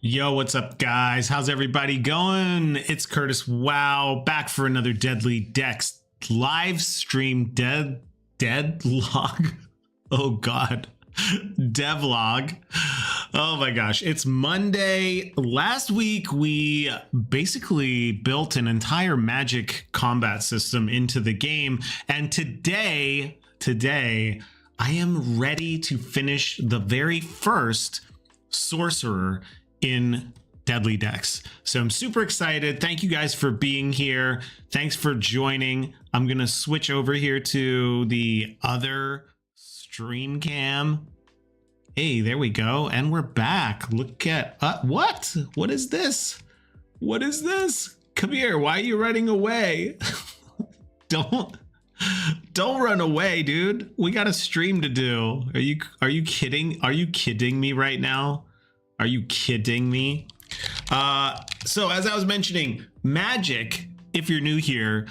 Yo, what's up, guys? How's everybody going? It's Curtis. Wow, back for another Deadly Decks live stream deadlog. Oh God, devlog. Oh my gosh, it's Monday. Last week we basically built an entire Magic combat system into the game, and today I am ready to finish the very first sorcerer in Deadly Decks. So I'm super excited. Thank you guys for being here. Thanks for joining. I'm gonna switch over here to the other stream cam. Hey, there we go. And we're back. Look at what is this? What is this? Come here. Why are you running away? Don't run away, dude. We got a stream to do. Are you kidding? Are you kidding me right now? Are you kidding me? So as I was mentioning, Magic, if you're new here,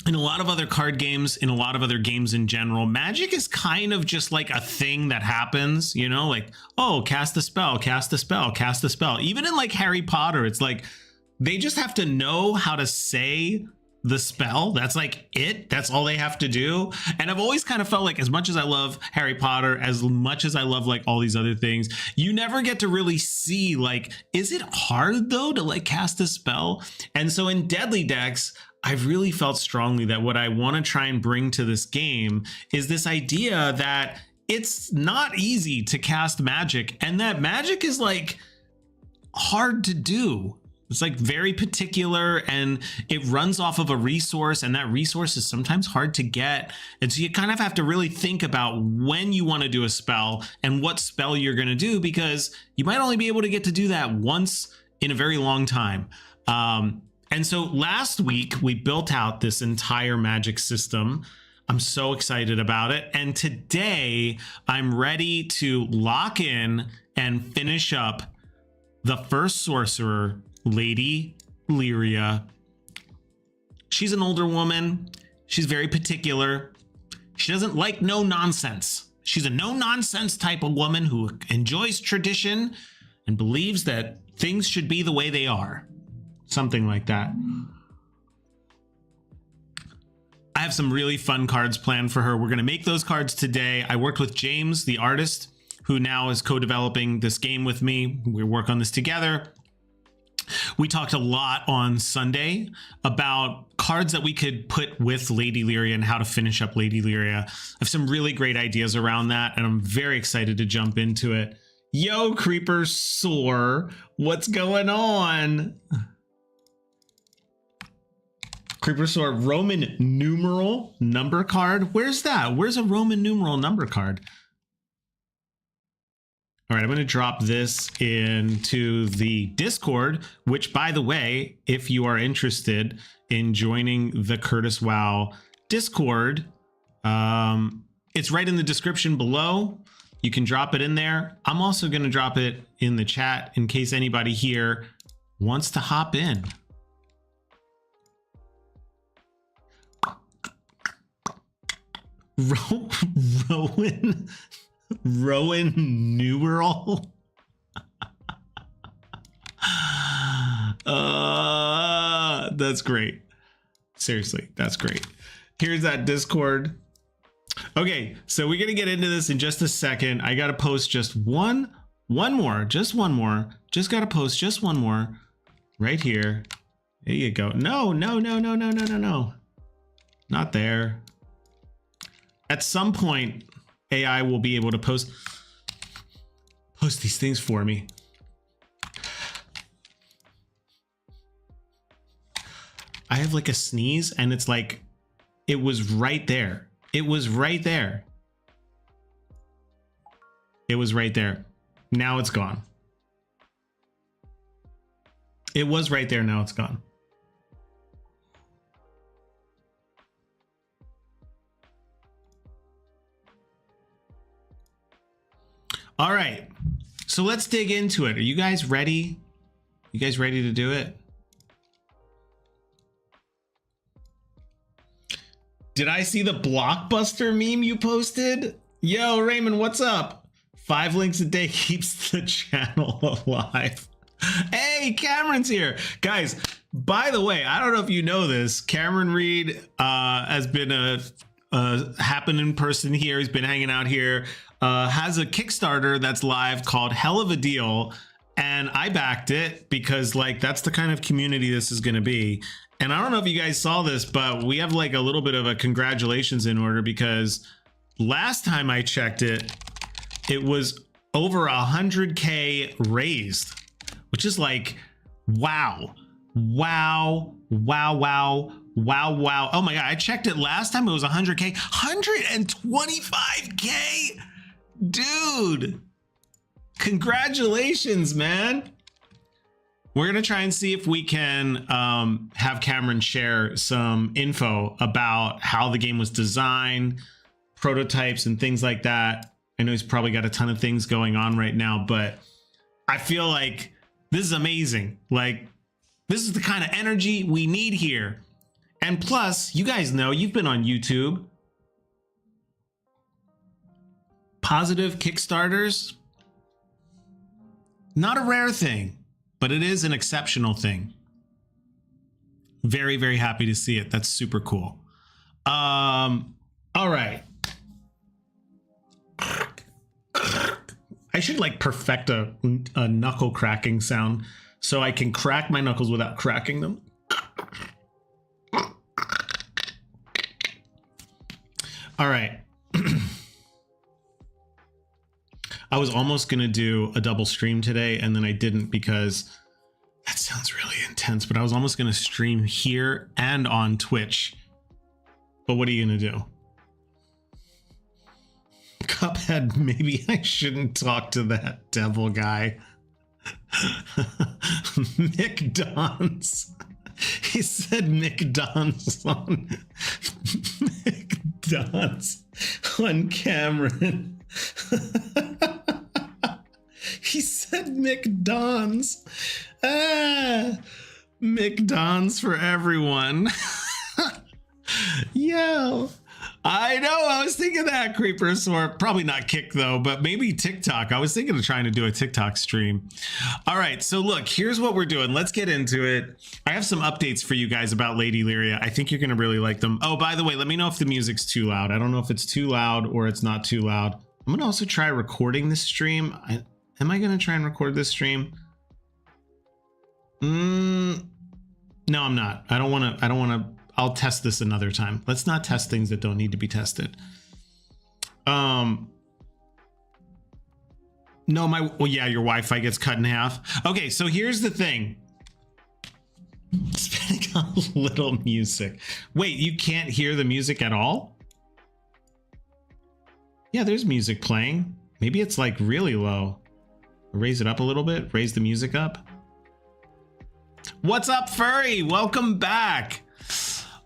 in a lot of other card games, in a lot of other games in general, Magic is kind of just like a thing that happens, you know, like, oh, cast a spell, cast a spell, cast a spell. Even in like Harry Potter, it's like they just have to know how to say the spell. That's like it. That's all they have to do. And I've always kind of felt like, as much as I love Harry Potter, as much as I love like all these other things, you never get to really see like, is it hard though to like cast a spell? And so in Deadly Decks, I've really felt strongly that what I want to try and bring to this game is this idea that it's not easy to cast magic, and that magic is like hard to do. It's like very particular, and it runs off of a resource, and that resource is sometimes hard to get. And so you kind of have to really think about when you want to do a spell and what spell you're going to do, because you might only be able to get to do that once in a very long time. And so last week we built out this entire Magic system. I'm so excited about it. And today I'm ready to lock in and finish up the first sorcerer, Lady Lyria. She's an older woman. She's very particular. She doesn't like no nonsense. She's a no nonsense type of woman who enjoys tradition and believes that things should be the way they are. Something like that. I have some really fun cards planned for her. We're going to make those cards today. I worked with James, the artist, who now is co-developing this game with me. We work on this together. We talked a lot on Sunday about cards that we could put with Lady Lyria and how to finish up Lady Lyria. I have some really great ideas around that, and I'm very excited to jump into it. Yo, Creeper Soar, what's going on? Creeper Soar, Roman numeral number card. Where's that? Where's a Roman numeral number card? All right, I'm going to drop this into the Discord, which, by the way, if you are interested in joining the Curtis Wow Discord, it's right in the description below. You can drop it in there. I'm also going to drop it in the chat in case anybody here wants to hop in. Rowan numeral. That's great. Seriously, that's great. Here's that Discord. Okay, so we're gonna get into this in just a second. I gotta post just one more. Just gotta post just one more right here. There you go. No. Not there. At some point, AI will be able to post these things for me. I have like a sneeze, and it's like, it was right there. It was right there. It was right there. Now it's gone. It was right there. Now it's gone. All right, so let's dig into it. Are you guys ready? You guys ready to do it? Did I see the Blockbuster meme you posted? Yo, Raymond, what's up? 5 links a day keeps the channel alive. Hey, Cameron's here. Guys, by the way, I don't know if you know this. Cameron Reed has been a happening person here. He's been hanging out here. Has a Kickstarter that's live called Hell of a Deal. And I backed it because like that's the kind of community this is going to be. And I don't know if you guys saw this, but we have like a little bit of a congratulations in order because last time I checked it, it was over 100K raised, which is like, wow, wow, wow, wow, wow, wow. Oh my God, I checked it last time, it was 100K, 125K, dude. Congratulations, man. We're gonna try and see if we can have Cameron share some info about how the game was designed, prototypes and things like that. I know he's probably got a ton of things going on right now, but I feel like this is amazing. Like, this is the kind of energy we need here. And plus, you guys know, you've been on YouTube. Positive Kickstarters, not a rare thing, but it is an exceptional thing. Very, very happy to see it. That's super cool. All right. I should like perfect a knuckle cracking sound so I can crack my knuckles without cracking them. All right. I was almost going to do a double stream today and then I didn't because that sounds really intense, but I was almost going to stream here and on Twitch. But what are you going to do? Cuphead, maybe I shouldn't talk to that devil guy. McDonald's. He said McDonald's on McDonald's on Cameron. He said McDonald's. McDonald's for everyone. Yo. I know, I was thinking that, Creepers, or probably not Kick though, but maybe TikTok. I was thinking of trying to do a TikTok stream. All right, so look, here's what we're doing. Let's get into it. I have some updates for you guys about Lady Lyria. I think you're gonna really like them. Oh, by the way, let me know if the music's too loud. I don't know if it's too loud or it's not too loud. I'm gonna also try recording this stream. Am I gonna try and record this stream? No, I'm not. I don't wanna, I'll test this another time. Let's not test things that don't need to be tested. No, well, yeah, your Wi-Fi gets cut in half. Okay, so here's the thing. Spinning on little music. Wait, you can't hear the music at all? Yeah, there's music playing. Maybe it's like really low. Raise it up a little bit. Raise the music up. What's up, Furry? Welcome back.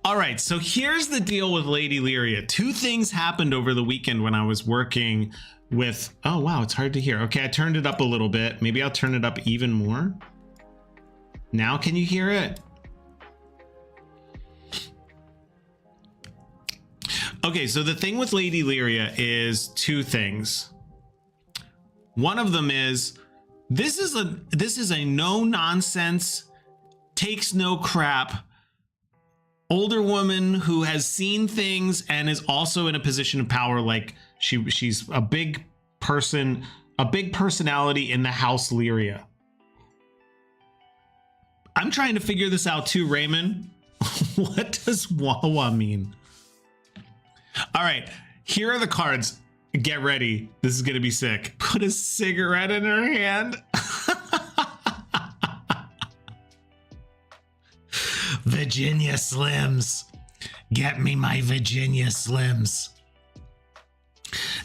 All right, so here's the deal with Lady Lyria. 2 things happened over the weekend when I was working with... Oh, wow, it's hard to hear. Okay, I turned it up a little bit. Maybe I'll turn it up even more. Now can you hear it? Okay, so the thing with Lady Lyria is 2 things. One of them is this is a no nonsense, takes no crap older woman who has seen things and is also in a position of power. Like she's a big person, a big personality in the House Lyria. I'm trying to figure this out too, Raymond. What does Wawa mean? All right, here are the cards. Get ready. This is gonna be sick. Put a cigarette in her hand. Virginia Slims. Get me my Virginia Slims.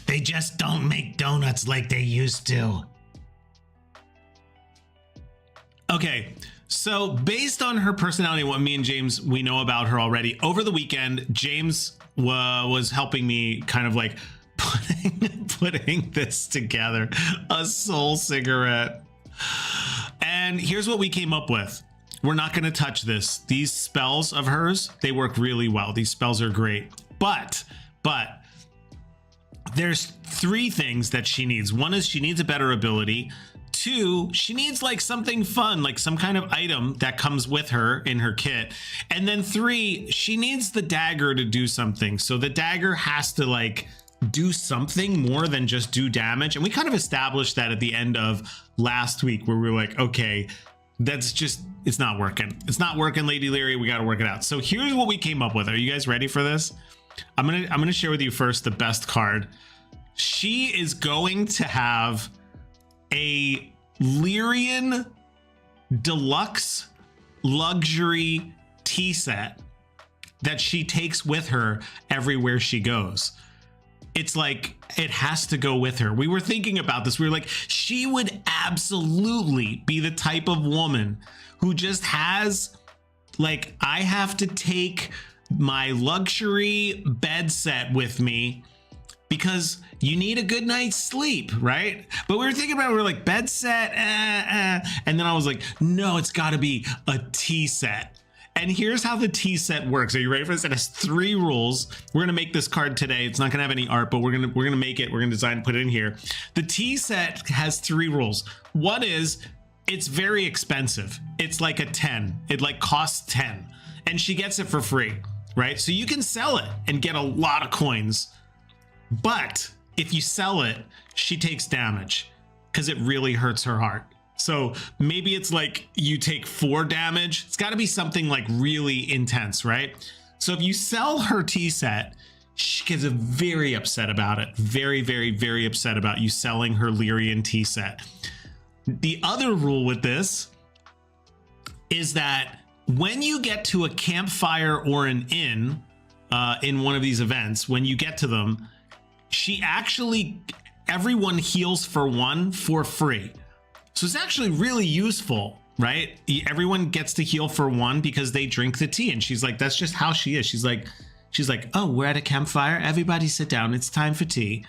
They just don't make donuts like they used to. Okay, so based on her personality, what me and James, we know about her already. Over the weekend, James was helping me kind of like putting this together. A soul cigarette. And here's what we came up with. We're not going to touch this. These spells of hers, they work really well. These spells are great. But there's 3 things that she needs. One is she needs a better ability. 2, she needs like something fun, like some kind of item that comes with her in her kit. And then 3, she needs the dagger to do something. So the dagger has to like do something more than just do damage. And we kind of established that at the end of last week, where we were like, okay, that's just, it's not working. It's not working, Lady Lyria. We got to work it out. So here's what we came up with. Are you guys ready for this? I'm gonna share with you first the best card. She is going to have a Lyrian deluxe luxury tea set that she takes with her everywhere she goes. It's like, it has to go with her. We were thinking about this. We were like, she would absolutely be the type of woman who just has, like, I have to take my luxury bed set with me because you need a good night's sleep, right? But we were thinking about it, we were like, bed set, and then I was like, no, it's got to be a tea set. And here's how the tea set works. Are you ready for this? It has 3 rules. We're gonna make this card today. It's not gonna have any art, but we're gonna make it. We're gonna design, put it in here. The tea set has 3 rules. One is it's very expensive. It's like a 10. It like costs 10, and she gets it for free, right? So you can sell it and get a lot of coins. But if you sell it, she takes damage because it really hurts her heart. So maybe it's like you take 4 damage. It's got to be something like really intense, right? So if you sell her tea set, she gets very upset about it. Very, very, very upset about you selling her Lyrian tea set. The other rule with this is that when you get to a campfire or an inn in one of these events, when you get to them, she actually, everyone heals for 1 for free. So it's actually really useful, right? Everyone gets to heal for 1 because they drink the tea. And she's like, that's just how she is. She's like, oh, we're at a campfire. Everybody sit down. It's time for tea.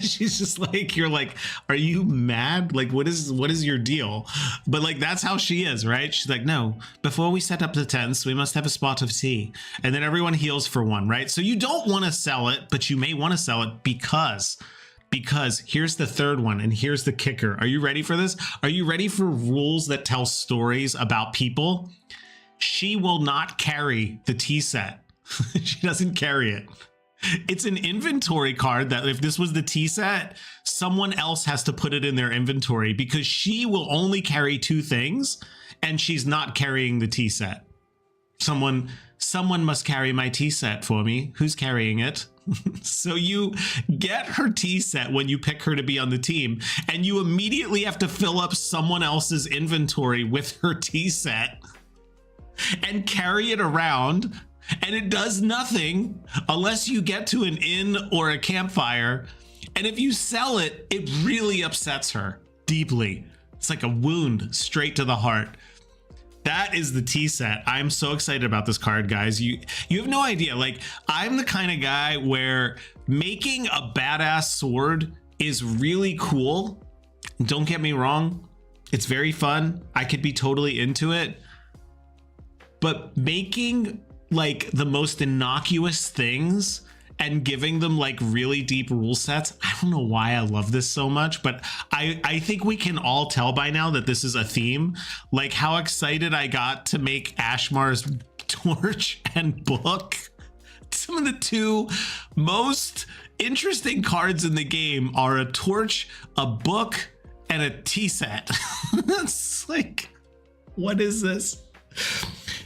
She's just like, you're like, are you mad? Like, what is your deal? But like, that's how she is, right? She's like, no, before we set up the tents, we must have a spot of tea. And then everyone heals for 1, right? So you don't want to sell it, but you may want to sell it because here's the 3rd one, and here's the kicker. Are you ready for this? Are you ready for rules that tell stories about people? She will not carry the tea set. She doesn't carry it. It's an inventory card that if this was the tea set, someone else has to put it in their inventory because she will only carry 2 things and she's not carrying the tea set. Someone must carry my tea set for me. Who's carrying it? So you get her tea set when you pick her to be on the team, and you immediately have to fill up someone else's inventory with her tea set and carry it around. And it does nothing unless you get to an inn or a campfire. And if you sell it, it really upsets her deeply. It's like a wound straight to the heart. That is the tea set. I'm so excited about this card, guys. You have no idea. Like, I'm the kind of guy where making a badass sword is really cool. Don't get me wrong. It's very fun. I could be totally into it. But making like the most innocuous things and giving them like really deep rule sets, I don't know why I love this so much, but I think we can all tell by now that this is a theme. Like how excited I got to make Ashmar's torch and book. Some of the 2 most interesting cards in the game are a torch, a book, and a tea set. That's like, what is this?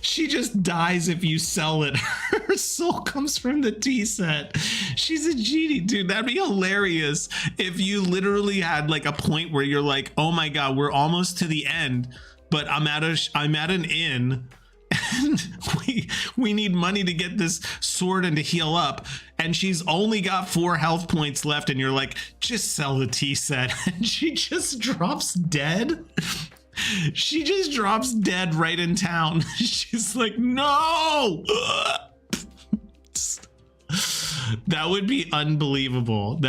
She just dies if you sell it. Her soul comes from the tea set. She's a genie, dude. That'd be hilarious if you literally had like a point where you're like, oh my God, we're almost to the end, but I'm at an inn and we need money to get this sword and to heal up. And she's only got 4 health points left. And you're like, just sell the tea set. And she just drops dead. She just drops dead right in town. She's like, no. That would be unbelievable.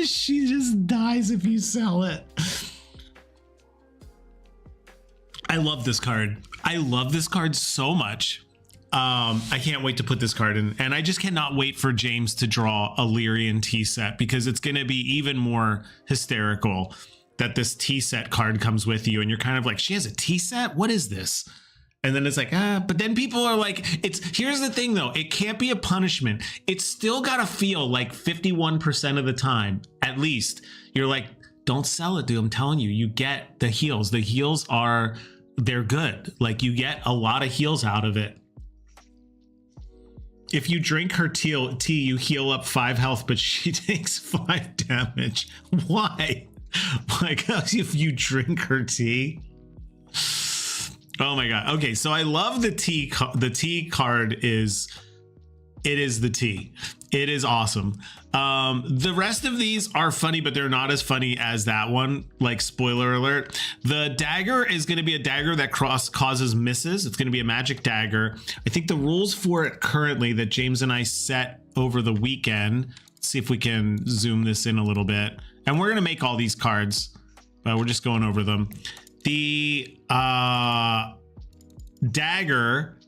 She just dies if you sell it. I love this card. I love this card so much. I can't wait to put this card in, and I just cannot wait for James to draw a Lyrian Tea Set, because it's going to be even more hysterical that this tea set card comes with you and you're kind of like, she has a tea set? What is this? And then it's like, but then people are like, here's the thing though, it can't be a punishment. It's still got to feel like 51% of the time, at least, you're like, don't sell it, dude. I'm telling you, you get the heals. The heals they're good. Like, you get a lot of heals out of it. If you drink her tea, you heal up 5 health, but she takes 5 damage. Why? Like, if you drink her tea. Oh my god. Okay, so I love the tea. The tea card is the tea. It is awesome. The rest of these are funny, but they're not as funny as that one. Like, spoiler alert. The dagger is going to be a dagger that causes misses. It's going to be a magic dagger. I think the rules for it currently that James and I set over the weekend. Let's see if we can zoom this in a little bit. And we're going to make all these cards, but we're just going over them. The dagger,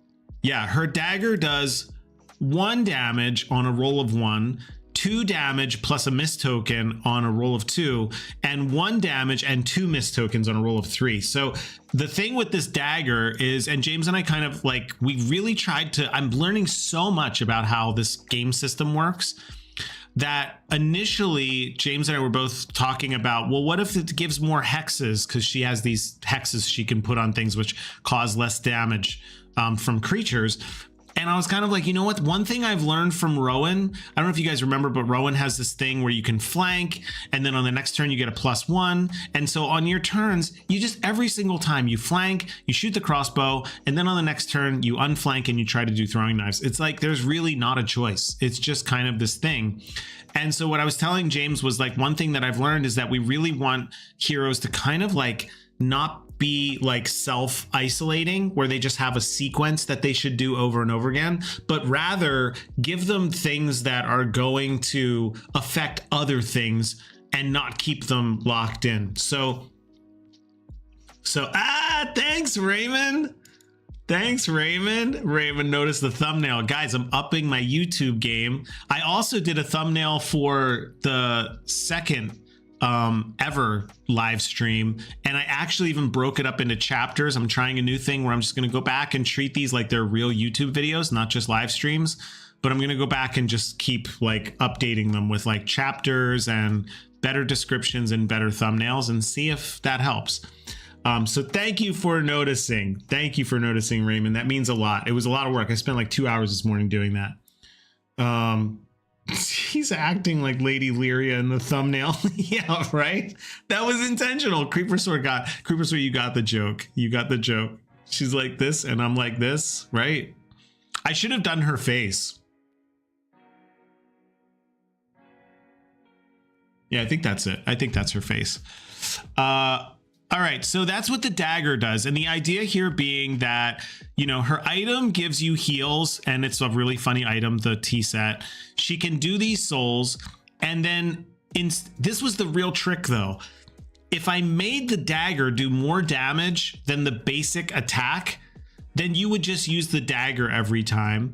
yeah, her dagger does 1 damage on a roll of 1, 2 damage plus a miss token on a roll of 2, and 1 damage and 2 miss tokens on a roll of 3. So the thing with this dagger is, and James and I kind of like, we really tried to, I'm learning so much about how this game system works, that initially James and I were both talking about, well, what if it gives more hexes? Because she has these hexes she can put on things which cause less damage from creatures. And I was kind of like, you know what? One thing I've learned from Rowan, I don't know if you guys remember, but Rowan has this thing where you can flank, and then on the next turn you get a +1. And so on your turns, you just, every single time you flank, you shoot the crossbow, and then on the next turn you unflank and you try to do throwing knives. It's like, there's really not a choice. It's just kind of this thing. And so what I was telling James was like, one thing that I've learned is that we really want heroes to kind of like not be like self-isolating where they just have a sequence that they should do over and over again, but rather give them things that are going to affect other things and not keep them locked in. So thanks, Raymond. Thanks, Raymond. Raymond noticed the thumbnail. Guys, I'm upping my YouTube game. I also did a thumbnail for the second ever live stream, and I actually even broke it up into chapters. I'm trying a new thing where I'm just going to go back and treat these like they're real YouTube videos, not just live streams, but I'm going to go back and just keep like updating them with like chapters and better descriptions and better thumbnails, and see if that helps. So thank you for noticing. Thank you for noticing, Raymond. That means a lot. It was a lot of work. I spent like 2 hours this morning doing that. He's acting like Lady Lyria in the thumbnail. Yeah, right. That was intentional. Creepersaur, you got the joke. You got the joke. She's like this and I'm like this, right? I should have done her face. Yeah, I think that's it. I think that's her face. All right, so that's what the dagger does. And the idea here being that, you know, her item gives you heals, and it's a really funny item, the tea set. She can do these souls, and then this was the real trick though. If I made the dagger do more damage than the basic attack, then you would just use the dagger every time.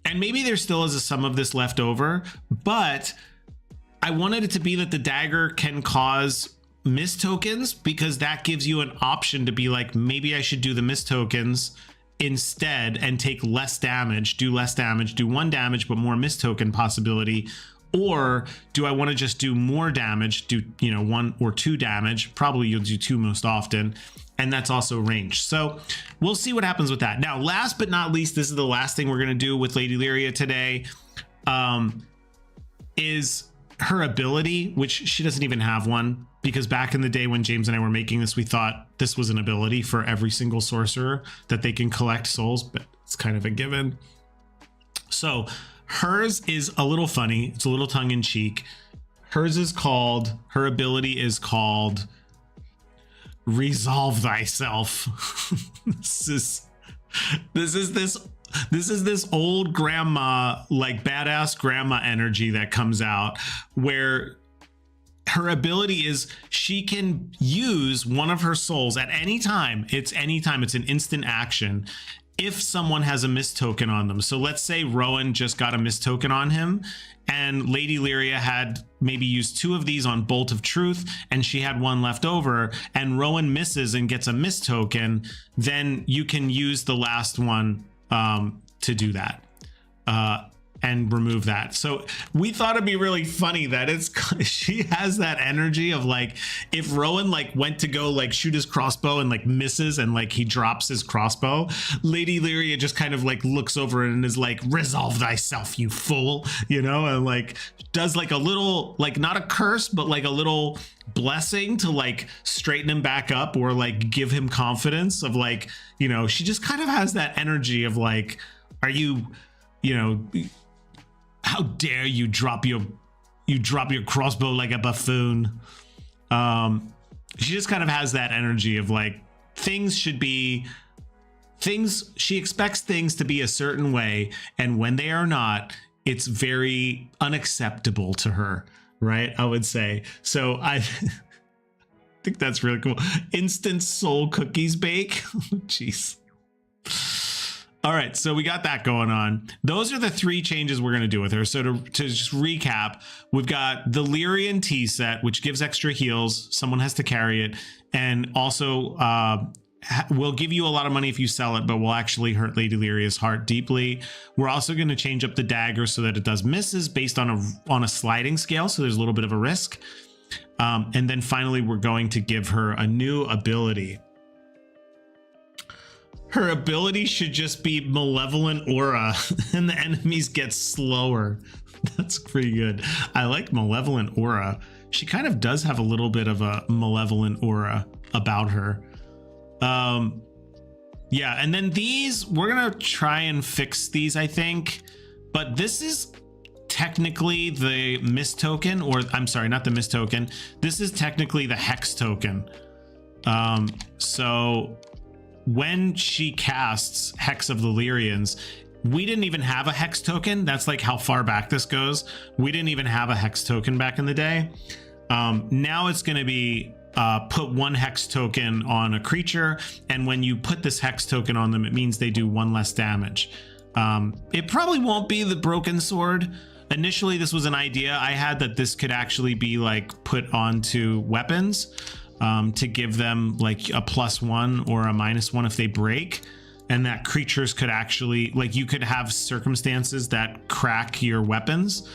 And maybe there still is some of this left over, but I wanted it to be that the dagger can cause miss tokens, because that gives you an option to be like, maybe I should do the miss tokens instead and take less damage, do 1 damage but more miss token possibility, or do I want to just do more damage, do, you know, 1 or 2 damage? Probably you'll do 2 most often, and that's also range. So we'll see what happens with that. Now, last but not least, this is the last thing we're going to do with Lady Lyria today, is her ability, which she doesn't even have one, because back in the day when James and I were making this, we thought this was an ability for every single sorcerer, that they can collect souls, but it's kind of a given. So hers is a little funny. It's a little tongue-in-cheek. Her ability is called Resolve Thyself. This is this old grandma, like badass grandma energy that comes out, where her ability is she can use one of her souls at any time. It's an instant action, if someone has a miss token on them. So let's say Rowan just got a miss token on him, and Lady Lyria had maybe used 2 of these on Bolt of Truth, and she had 1 left over, and Rowan misses and gets a miss token, then you can use the last one to do that. And remove that. So we thought it'd be really funny that she has that energy of like, if Rowan like went to go like shoot his crossbow and like misses and like he drops his crossbow, Lady Lyria just kind of like looks over and is like, resolve thyself, you fool, you know, and like does like a little, like not a curse, but like a little blessing to like straighten him back up or like give him confidence of like, you know, she just kind of has that energy of like, are you, you know, how dare you drop your crossbow like a buffoon. She just kind of has that energy of like, she expects things to be a certain way, and when they are not, it's very unacceptable to her, right? I would say. So I think that's really cool. Instant soul cookies bake. Jeez. All right, so we got that going on. Those are the 3 changes we're going to do with her. So to just recap, we've got the Lyrian Tea Set, which gives extra heals. Someone has to carry it. And also will give you a lot of money if you sell it, but will actually hurt Lady Lyria's heart deeply. We're also going to change up the dagger so that it does misses based on a sliding scale, so there's a little bit of a risk. And then finally, we're going to give her a new ability. Her ability should just be Malevolent Aura, and the enemies get slower. That's pretty good. I like Malevolent Aura. She kind of does have a little bit of a Malevolent Aura about her. Yeah, and then these, we're going to try and fix these, I think. But this is technically the miss token, or I'm sorry, not the miss token. This is technically the hex token. So when she casts Hex of the Lyrians, we didn't even have a hex token. That's like how far back this goes. We didn't even have a hex token back in the day. Now it's going to be put 1 hex token on a creature, and when you put this hex token on them, it means they do 1 less damage. It probably won't be the broken sword. Initially, this was an idea I had that this could actually be like put onto weapons. To give them like a +1 or a -1 if they break, and that creatures could actually, like, you could have circumstances that crack your weapons.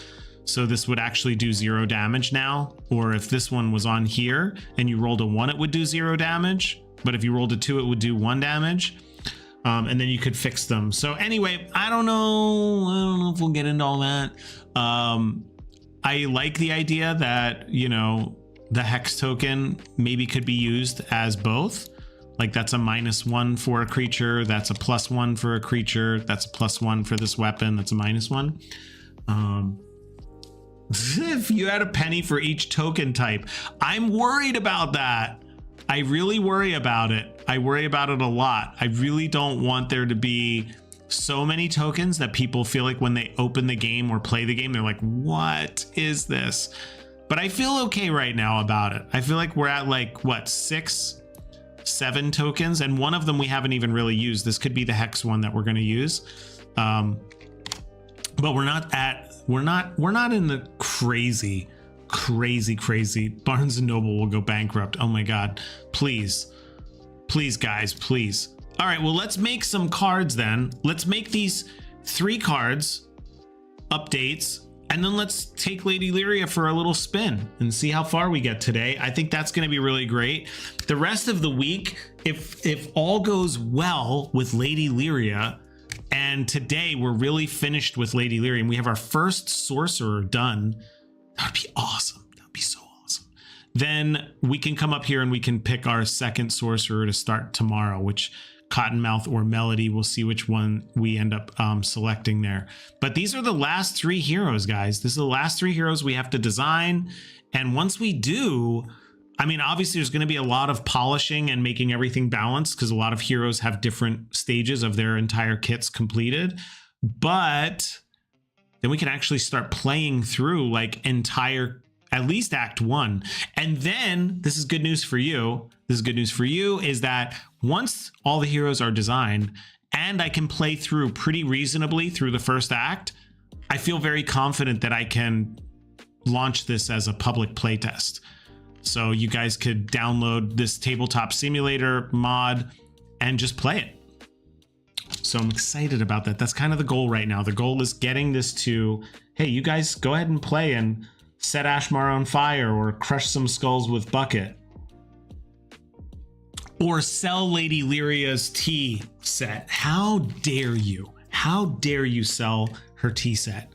So this would actually do 0 damage now, or if this one was on here and you rolled a 1, it would do 0 damage, but if you rolled a 2, it would do 1 damage. And then you could fix them. So anyway, I don't know if we'll get into all that. I like the idea that, you know, the hex token maybe could be used as both. Like that's a -1 for a creature, that's a +1 for a creature, that's a +1 for this weapon, that's a -1. If you had a penny for each token type, I'm worried about that. I really worry about it. I worry about it a lot. I really don't want there to be so many tokens that people feel like when they open the game or play the game, they're like, what is this? But I feel okay right now about it. I feel like we're at like, what, 6, 7 tokens, and one of them we haven't even really used. This could be the hex one that we're going to use. But we're not in the crazy Barnes and Noble will go bankrupt. Oh my God, please guys, please. All right, well, let's make some cards then. Let's make these 3 cards updates, and then let's take Lady Lyria for a little spin and see how far we get today. I think that's going to be really great. The rest of the week, if all goes well with Lady Lyria, and today we're really finished with Lady Lyria and we have our first sorcerer done, that would be awesome. That would be so awesome. Then we can come up here and we can pick our second sorcerer to start tomorrow, which Cottonmouth or Melody. We'll see which one we end up selecting there. But these are the last 3 heroes, guys. This is the last 3 heroes we have to design. And once we do, I mean, obviously there's going to be a lot of polishing and making everything balanced because a lot of heroes have different stages of their entire kits completed. But then we can actually start playing through like entire, at least Act 1. And then this is good news for you. This is good news for you is that once all the heroes are designed and I can play through pretty reasonably through the first act, I feel very confident that I can launch this as a public playtest. So you guys could download this tabletop simulator mod and just play it. So I'm excited about that. That's kind of the goal right now. The goal is getting this to, hey, you guys go ahead and play and set Ashmar on fire or crush some skulls with bucket. Or sell Lady Lyria's tea set. How dare you? How dare you sell her tea set?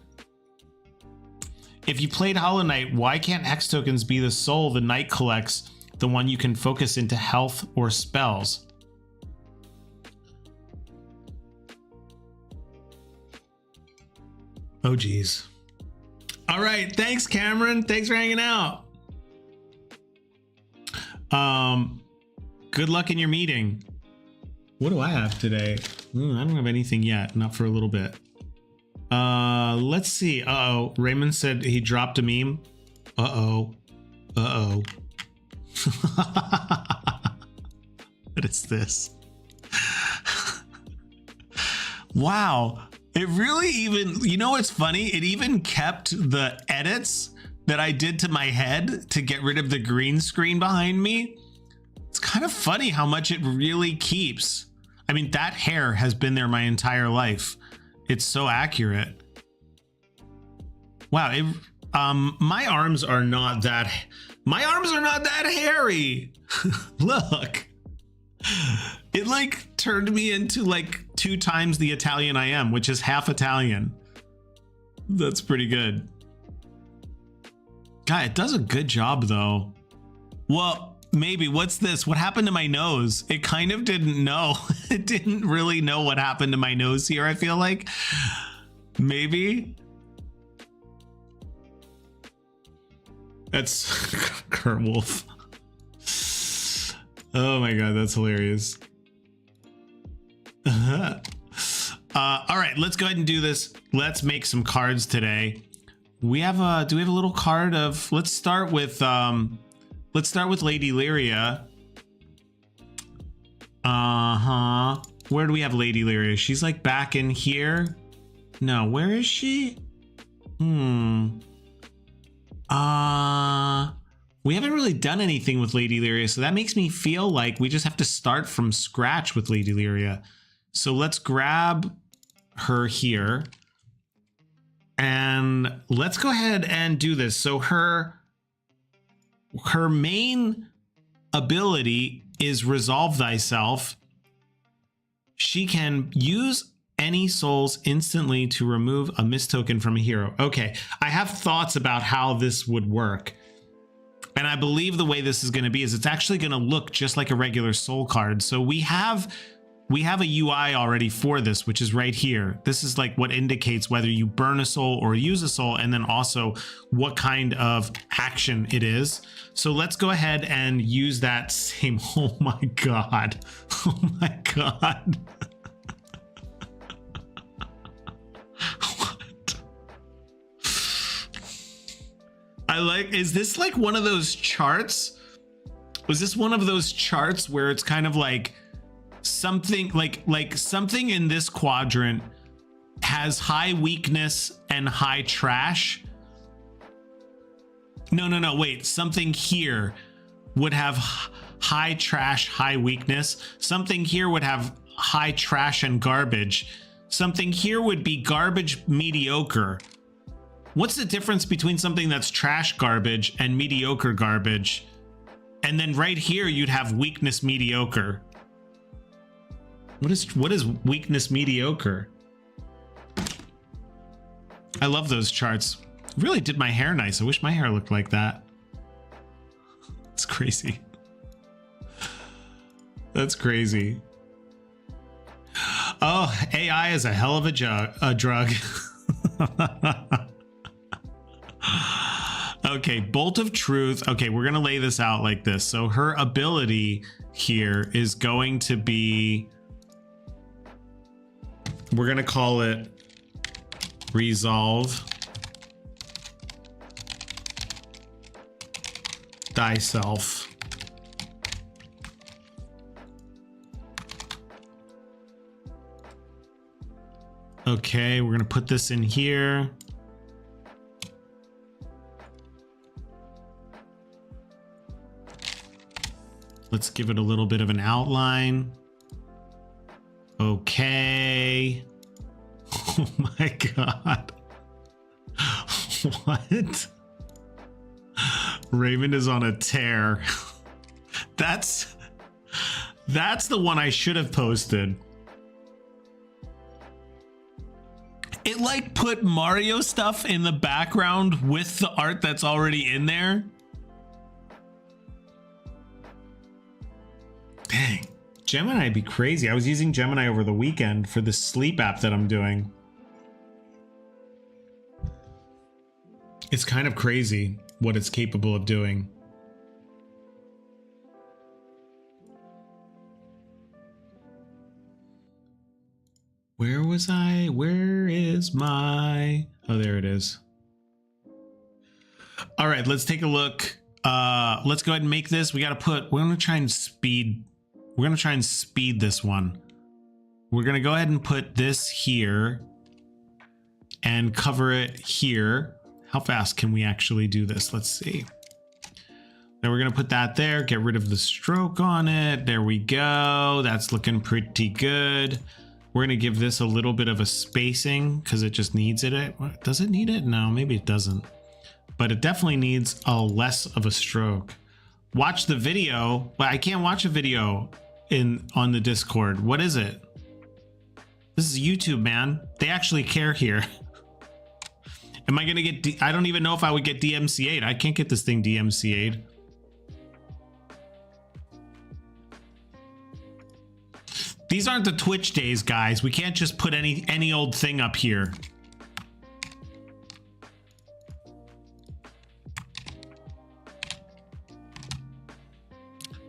If you played Hollow Knight, why can't hex tokens be the soul the knight collects, the one you can focus into health or spells? Oh, geez. All right. Thanks, Cameron. Thanks for hanging out. Good luck in your meeting. What do I have today? I don't have anything yet. Not for a little bit. Let's see. Uh-oh. Raymond said he dropped a meme. Uh-oh. Uh-oh. What is this? Wow. It really even, you know what's funny? It even kept the edits that I did to my head to get rid of the green screen behind me. It's kind of funny how much it really keeps. I mean, that hair has been there my entire life. It's so accurate. Wow, my arms are not that hairy. Look. It like turned me into like 2 times the Italian I am, which is half Italian. That's pretty good. God, it does a good job though. Well, maybe. What's this? What happened to my nose? It kind of didn't know. It didn't really know what happened to my nose here, I feel like. Maybe. That's Kurt Wolf. Oh my God, that's hilarious. All right, let's go ahead and do this. Let's make some cards today. We have a, do we have a little card of, let's start with Lady Lyria. Where do we have Lady Lyria? She's like back in here. No, where is she? We haven't really done anything with Lady Lyria, so that makes me feel like we just have to start from scratch with Lady Lyria. So let's grab her here and let's go ahead and do this. So her main ability is Resolve Thyself. She can use any souls instantly to remove a mist token from a hero. Okay, I have thoughts about how this would work. And I believe the way this is going to be is it's actually going to look just like a regular soul card. So we have a UI already for this, which is right here. This is like what indicates whether you burn a soul or use a soul, and then also what kind of action it is. So let's go ahead and use that same. Oh my God. Oh my God. I like, is this like one of those charts? Was this one of those charts where it's kind of like something like something in this quadrant has high weakness and high trash? No, wait, something here would have high trash, high weakness. Something here would have high trash and garbage. Something here would be garbage, mediocre. What's the difference between something that's trash garbage and mediocre garbage? And then right here, you'd have weakness mediocre. What is weakness mediocre? I love those charts. Really did my hair nice. I wish my hair looked like that. It's crazy. That's crazy. Oh, AI is a hell of a drug. Okay, Bolt of Truth. Okay, we're gonna lay this out like this. So her ability here is going to be, we're gonna call it Resolve Thyself. Okay, we're gonna put this in here. Let's give it a little bit of an outline. Okay. Oh my God. What? Raven is on a tear. That's the one I should have posted. It like put Mario stuff in the background with the art that's already in there. Dang. Gemini would be crazy. I was using Gemini over the weekend for the sleep app that I'm doing. It's kind of crazy what it's capable of doing. Where was I? Where is my... Oh, there it is. All right, let's take a look. Let's go ahead and make this. We're gonna try and speed this one. We're gonna go ahead and put this here and cover it here. How fast can we actually do this? Let's see. Then we're gonna put that there, get rid of the stroke on it. There we go. That's looking pretty good. We're gonna give this a little bit of a spacing because it just needs it. Does it need it? No, maybe it doesn't. But it definitely needs a less of a stroke. Watch the video, but I can't watch a video on the Discord. What is it? This is YouTube, man. They actually care here. Am I gonna get? I don't even know if I would get DMCA'd. I can't get this thing DMCA'd. These aren't the Twitch days, guys. We can't just put any old thing up here.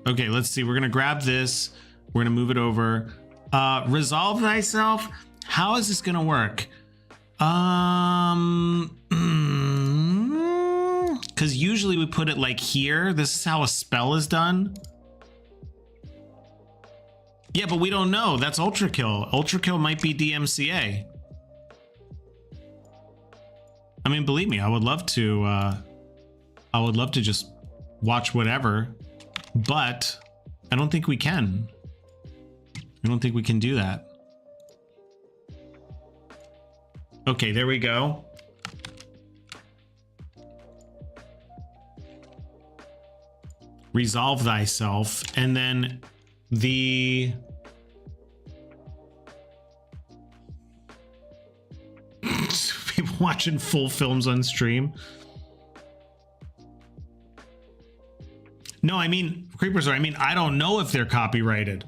Okay, let's see. We're gonna grab this. We're gonna move it over. Resolve thyself. How is this gonna work? Because usually we put it like here. This is how a spell is done. Yeah, but we don't know. That's Ultra Kill. Ultra Kill might be DMCA. I mean, believe me, I would love to just watch whatever, but I don't think we can. I don't think we can do that. Okay, there we go. Resolve thyself, and then the people watching full films on stream. No, I mean, Creepers are, I mean, I don't know if they're copyrighted.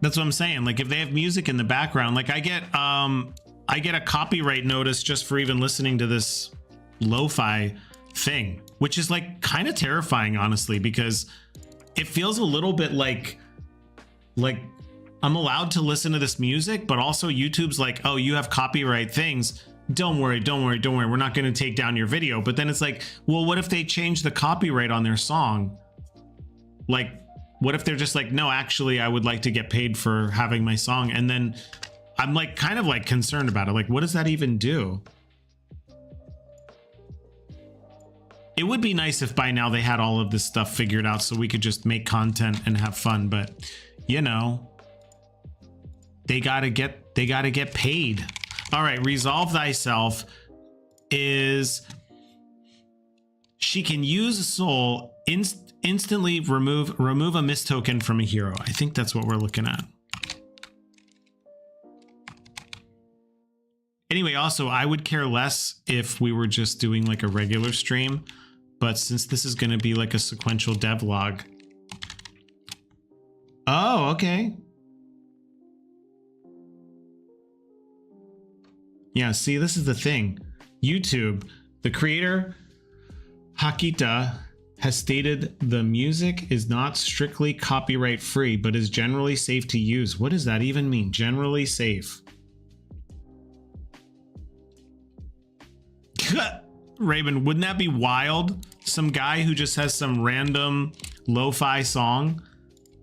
That's what I'm saying. Like if they have music in the background, like I get a copyright notice just for even listening to this lo-fi thing, which is like kind of terrifying, honestly, because it feels a little bit like I'm allowed to listen to this music, but also YouTube's like, oh, you have copyright things. Don't worry. We're not going to take down your video. But then it's like, well, what if they change the copyright on their song? Like, what if they're just like, no, actually, I would like to get paid for having my song. And then I'm like, kind of like concerned about it. Like, what does that even do? It would be nice if by now they had all of this stuff figured out so we could just make content and have fun. But, you know, they gotta get paid. All right, resolve thyself is she can use a soul, instantly remove a miss token from a hero. I think that's what we're looking at. Anyway, also, I would care less if we were just doing like a regular stream, but since this is going to be like a sequential devlog. Oh, okay. Yeah, see, this is the thing. YouTube, the creator, Hakita, has stated the music is not strictly copyright free, but is generally safe to use. What does that even mean? Generally safe. Raven, wouldn't that be wild? Some guy who just has some random lo-fi song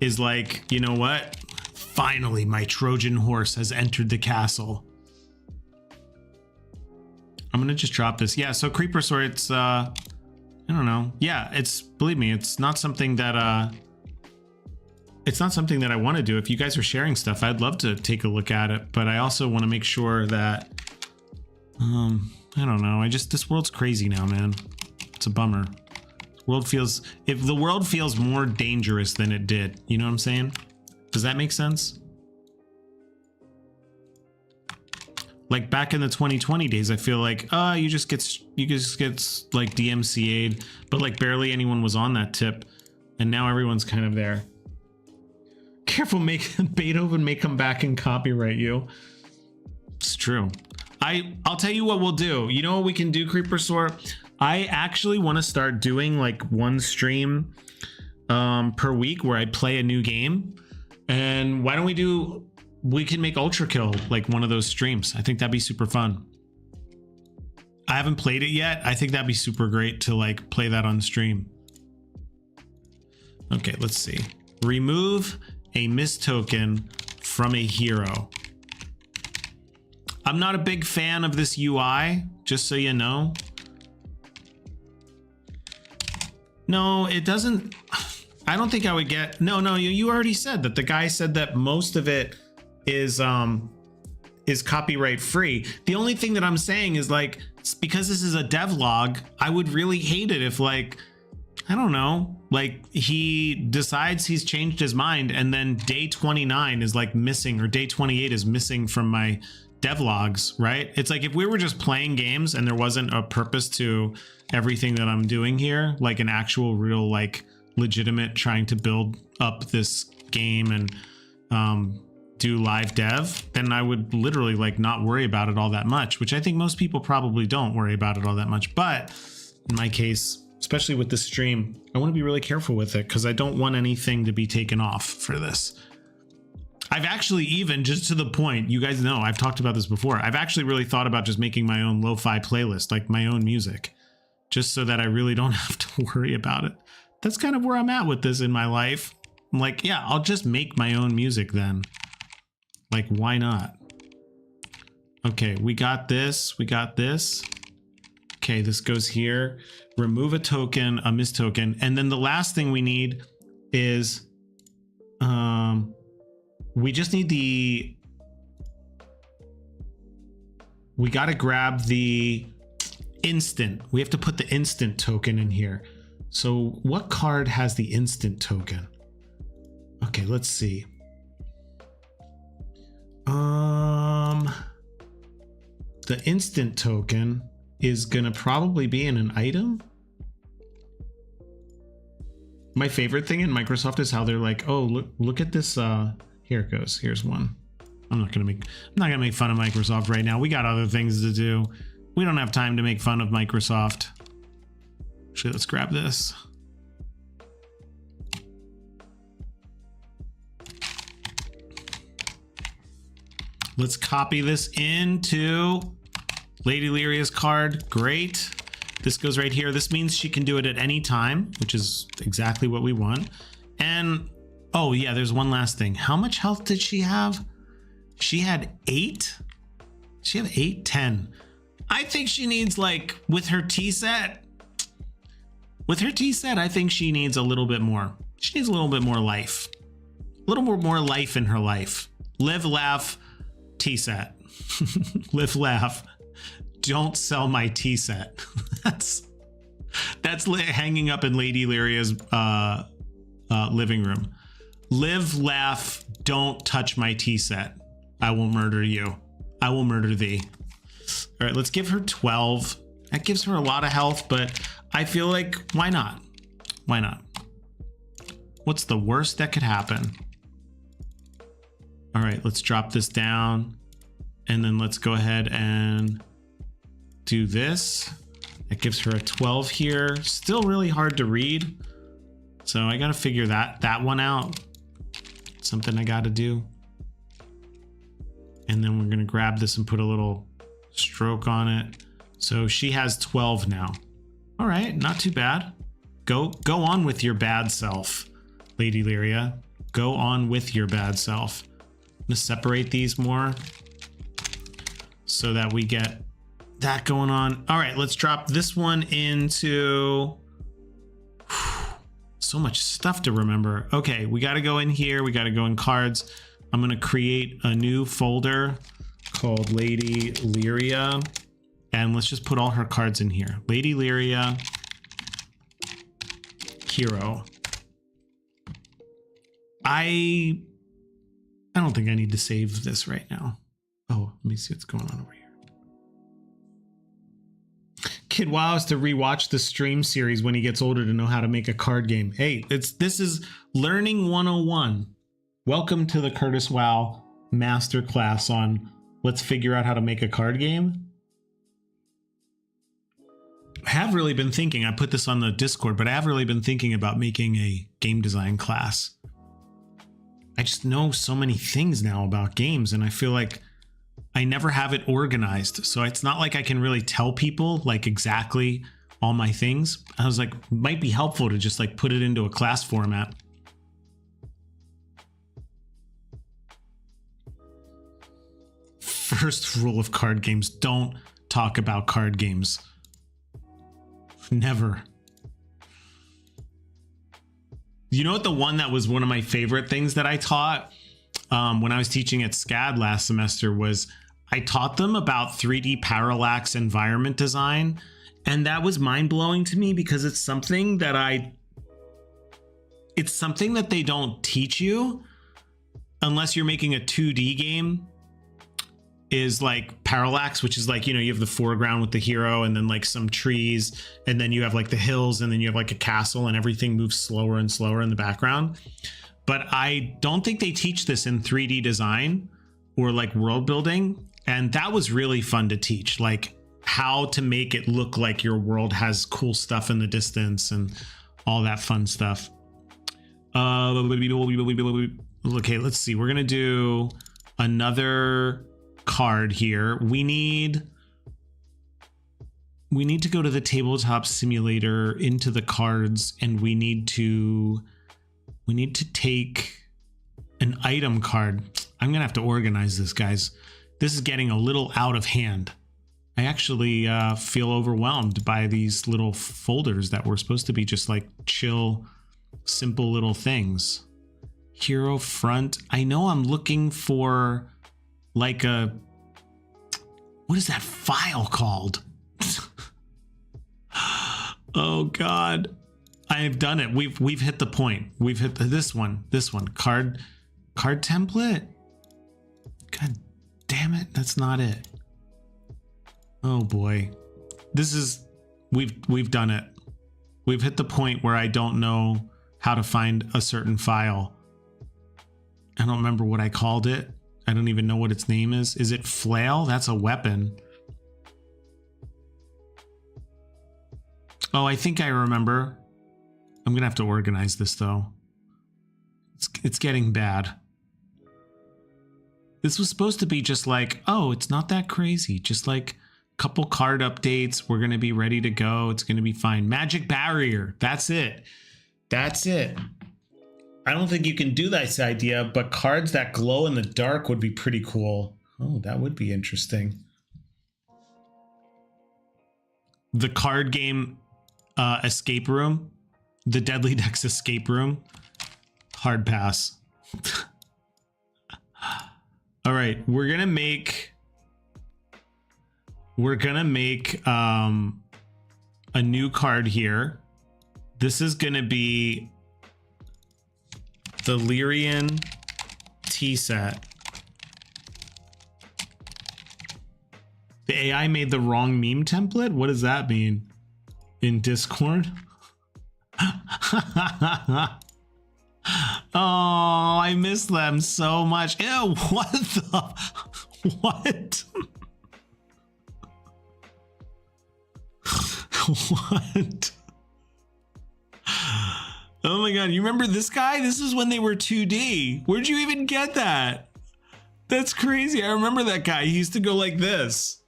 is like, you know what? Finally, my Trojan horse has entered the castle. I'm gonna just drop this. Yeah, so Creeper Sword, it's I don't know. Yeah, it's, believe me, it's not something that I want to do. If you guys are sharing stuff, I'd love to take a look at it, but I also want to make sure that I don't know. This world's crazy now, man. It's a bummer. If the world feels more dangerous than it did, you know what I'm saying? Does that make sense? Like back in the 2020 days, I feel like, you just get like DMCA'd, but like barely anyone was on that tip. And now everyone's kind of there. Careful, Beethoven may come back and copyright you. It's true. I'll tell you what we'll do. You know what we can do, Creeper Sword? I actually want to start doing like one stream per week where I play a new game. And why don't we can make Ultra Kill like one of those streams. I think that'd be super fun. I haven't played it yet. I think that'd be super great to like play that on stream. Okay, let's see. Remove a mist token from a hero. I'm not a big fan of this UI, just so you know. No, it doesn't. I don't think I would get. No, you already said that. The guy said that most of it is copyright free. The only thing that I'm saying is like, because this is a devlog, I would really hate it if like, I don't know, like he decides he's changed his mind and then day 29 is like missing, or day 28 is missing from my devlogs, right? It's like if we were just playing games and there wasn't a purpose to everything that I'm doing here, like an actual real like legitimate trying to build up this game and do live dev, then I would literally like not worry about it all that much, which I think most people probably don't worry about it all that much. But in my case, especially with this stream, I want to be really careful with it because I don't want anything to be taken off for this. I've actually, even just to the point, you guys know, I've talked about this before. I've actually really thought about just making my own lo-fi playlist, like my own music, just so that I really don't have to worry about it. That's kind of where I'm at with this in my life. I'm like, yeah, I'll just make my own music then. Like, why not? Okay, we got this. We got this. Okay, this goes here. Remove a token, a mist token. And then the last thing we need is, we just need we got to grab the instant. We have to put the instant token in here. So what card has the instant token? Okay, let's see. The instant token is gonna probably be in an item. My favorite thing in Microsoft is how they're like, oh, look at this. Here it goes. Here's one. I'm not gonna make fun of Microsoft right now. We got other things to do. We don't have time to make fun of Microsoft. Actually, let's grab this. Let's copy this into Lady Lyria's card. Great. This goes right here. This means she can do it at any time, which is exactly what we want. And oh yeah, there's one last thing. How much health did she have? She had 8. She have 8, 10. I think she needs, like, with her tea set. With her tea set, I think she needs a little bit more. She needs a little bit more life. A little more life in her life. Live, laugh, tea set. Live, laugh. Don't sell my tea set. That's hanging up in Lady Lyria's living room. Live, laugh, don't touch my tea set. I will murder you. I will murder thee. All right, let's give her 12. That gives her a lot of health, but I feel like, why not? Why not? What's the worst that could happen? All right, let's drop this down. And then let's go ahead and do this. That gives her a 12 here. Still really hard to read. So I got to figure that one out. Something I got to do. And then we're going to grab this and put a little stroke on it. So she has 12 now. All right, not too bad. Go on with your bad self, Lady Lyria. Go on with your bad self. I'm going to separate these more so that we get that going on. All right, let's drop this one into so much stuff to remember. Okay, we got to go in here. We got to go in cards. I'm going to create a new folder called Lady Lyria. And let's just put all her cards in here. Lady Lyria, hero. I don't think I need to save this right now. Oh, let me see what's going on over here. Kid WoW has to rewatch the stream series when he gets older to know how to make a card game. Hey, this is Learning 101. Welcome to the Curtis WoW Masterclass on let's figure out how to make a card game. I have really been thinking, I put this on the Discord, but I have really been thinking about making a game design class. I just know so many things now about games, and I feel like I never have it organized. So it's not like I can really tell people like exactly all my things. I was like, might be helpful to just like put it into a class format. First rule of card games, don't talk about card games. Never. You know what, the one that was one of my favorite things that I taught when I was teaching at SCAD last semester was I taught them about 3D parallax environment design. And that was mind-blowing to me because it's something that they don't teach you unless you're making a 2D game. Is like parallax, which is like, you know, you have the foreground with the hero and then like some trees, and then you have like the hills, and then you have like a castle, and everything moves slower and slower in the background. But I don't think they teach this in 3D design or like world building. And that was really fun to teach, like how to make it look like your world has cool stuff in the distance and all that fun stuff. Okay, let's see. We're gonna do another card here. We need to go to the tabletop simulator into the cards, and we need to take an item card. I'm gonna have to organize this, guys. This is getting a little out of hand. I actually feel overwhelmed by these little folders that were supposed to be just like chill, simple little things. Hero front. I know I'm looking for like a, what is that file called? Oh God, I have done it. We've hit the point. We've hit this one card template. God damn it. That's not it. Oh boy. This is, we've done it. We've hit the point where I don't know how to find a certain file. I don't remember what I called it. I don't even know what its name is. Is it flail? That's a weapon. Oh, I think I remember. I'm gonna have to organize this though. It's getting bad. This was supposed to be just like, oh, it's not that crazy. Just like a couple card updates. We're gonna be ready to go. It's gonna be fine. Magic barrier. That's it. That's it. I don't think you can do this idea, but cards that glow in the dark would be pretty cool. Oh, that would be interesting. The card game escape room. The Deadly Decks escape room. Hard pass. All right, we're gonna make a new card here. This is gonna be the Lyrian Tea Set. The AI made the wrong meme template? What does that mean? In Discord? Oh, I miss them so much. Ew, what the? What? What? Oh my God, you remember this guy? This is when they were 2D. Where'd you even get that? That's crazy. I remember that guy. He used to go like this.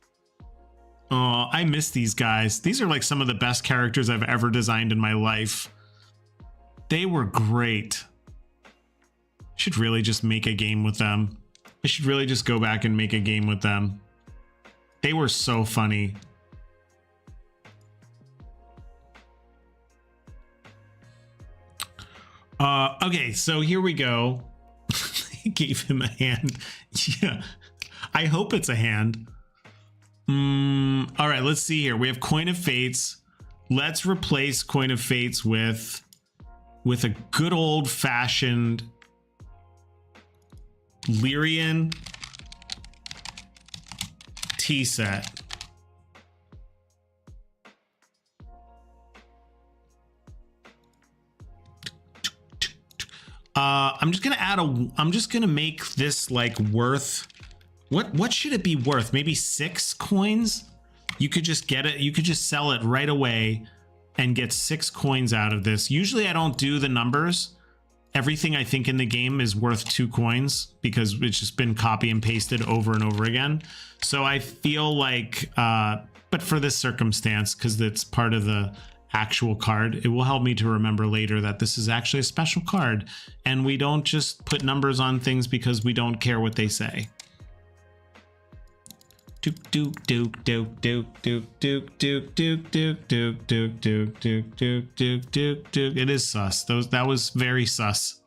Oh, I miss these guys. These are like some of the best characters I've ever designed in my life. They were great. I should really just make a game with them. I should really just go back and make a game with them. They were so funny. Okay, so here we go. He gave him a hand. Yeah, I hope it's a hand. All right, let's see here. We have Coin of Fates. Let's replace Coin of Fates with a good old fashioned Lyrian Tea Set. I'm just gonna make this like worth, what should it be worth? Maybe 6 coins? You could just get it, you could just sell it right away and get 6 coins out of this. Usually I don't do the numbers. Everything I think in the game is worth 2 coins because it's just been copy and pasted over and over again. So I feel like, but for this circumstance, because it's part of the actual card, it will help me to remember later that this is actually a special card and we don't just put numbers on things because we don't care what they say. It is sus. That was very sus.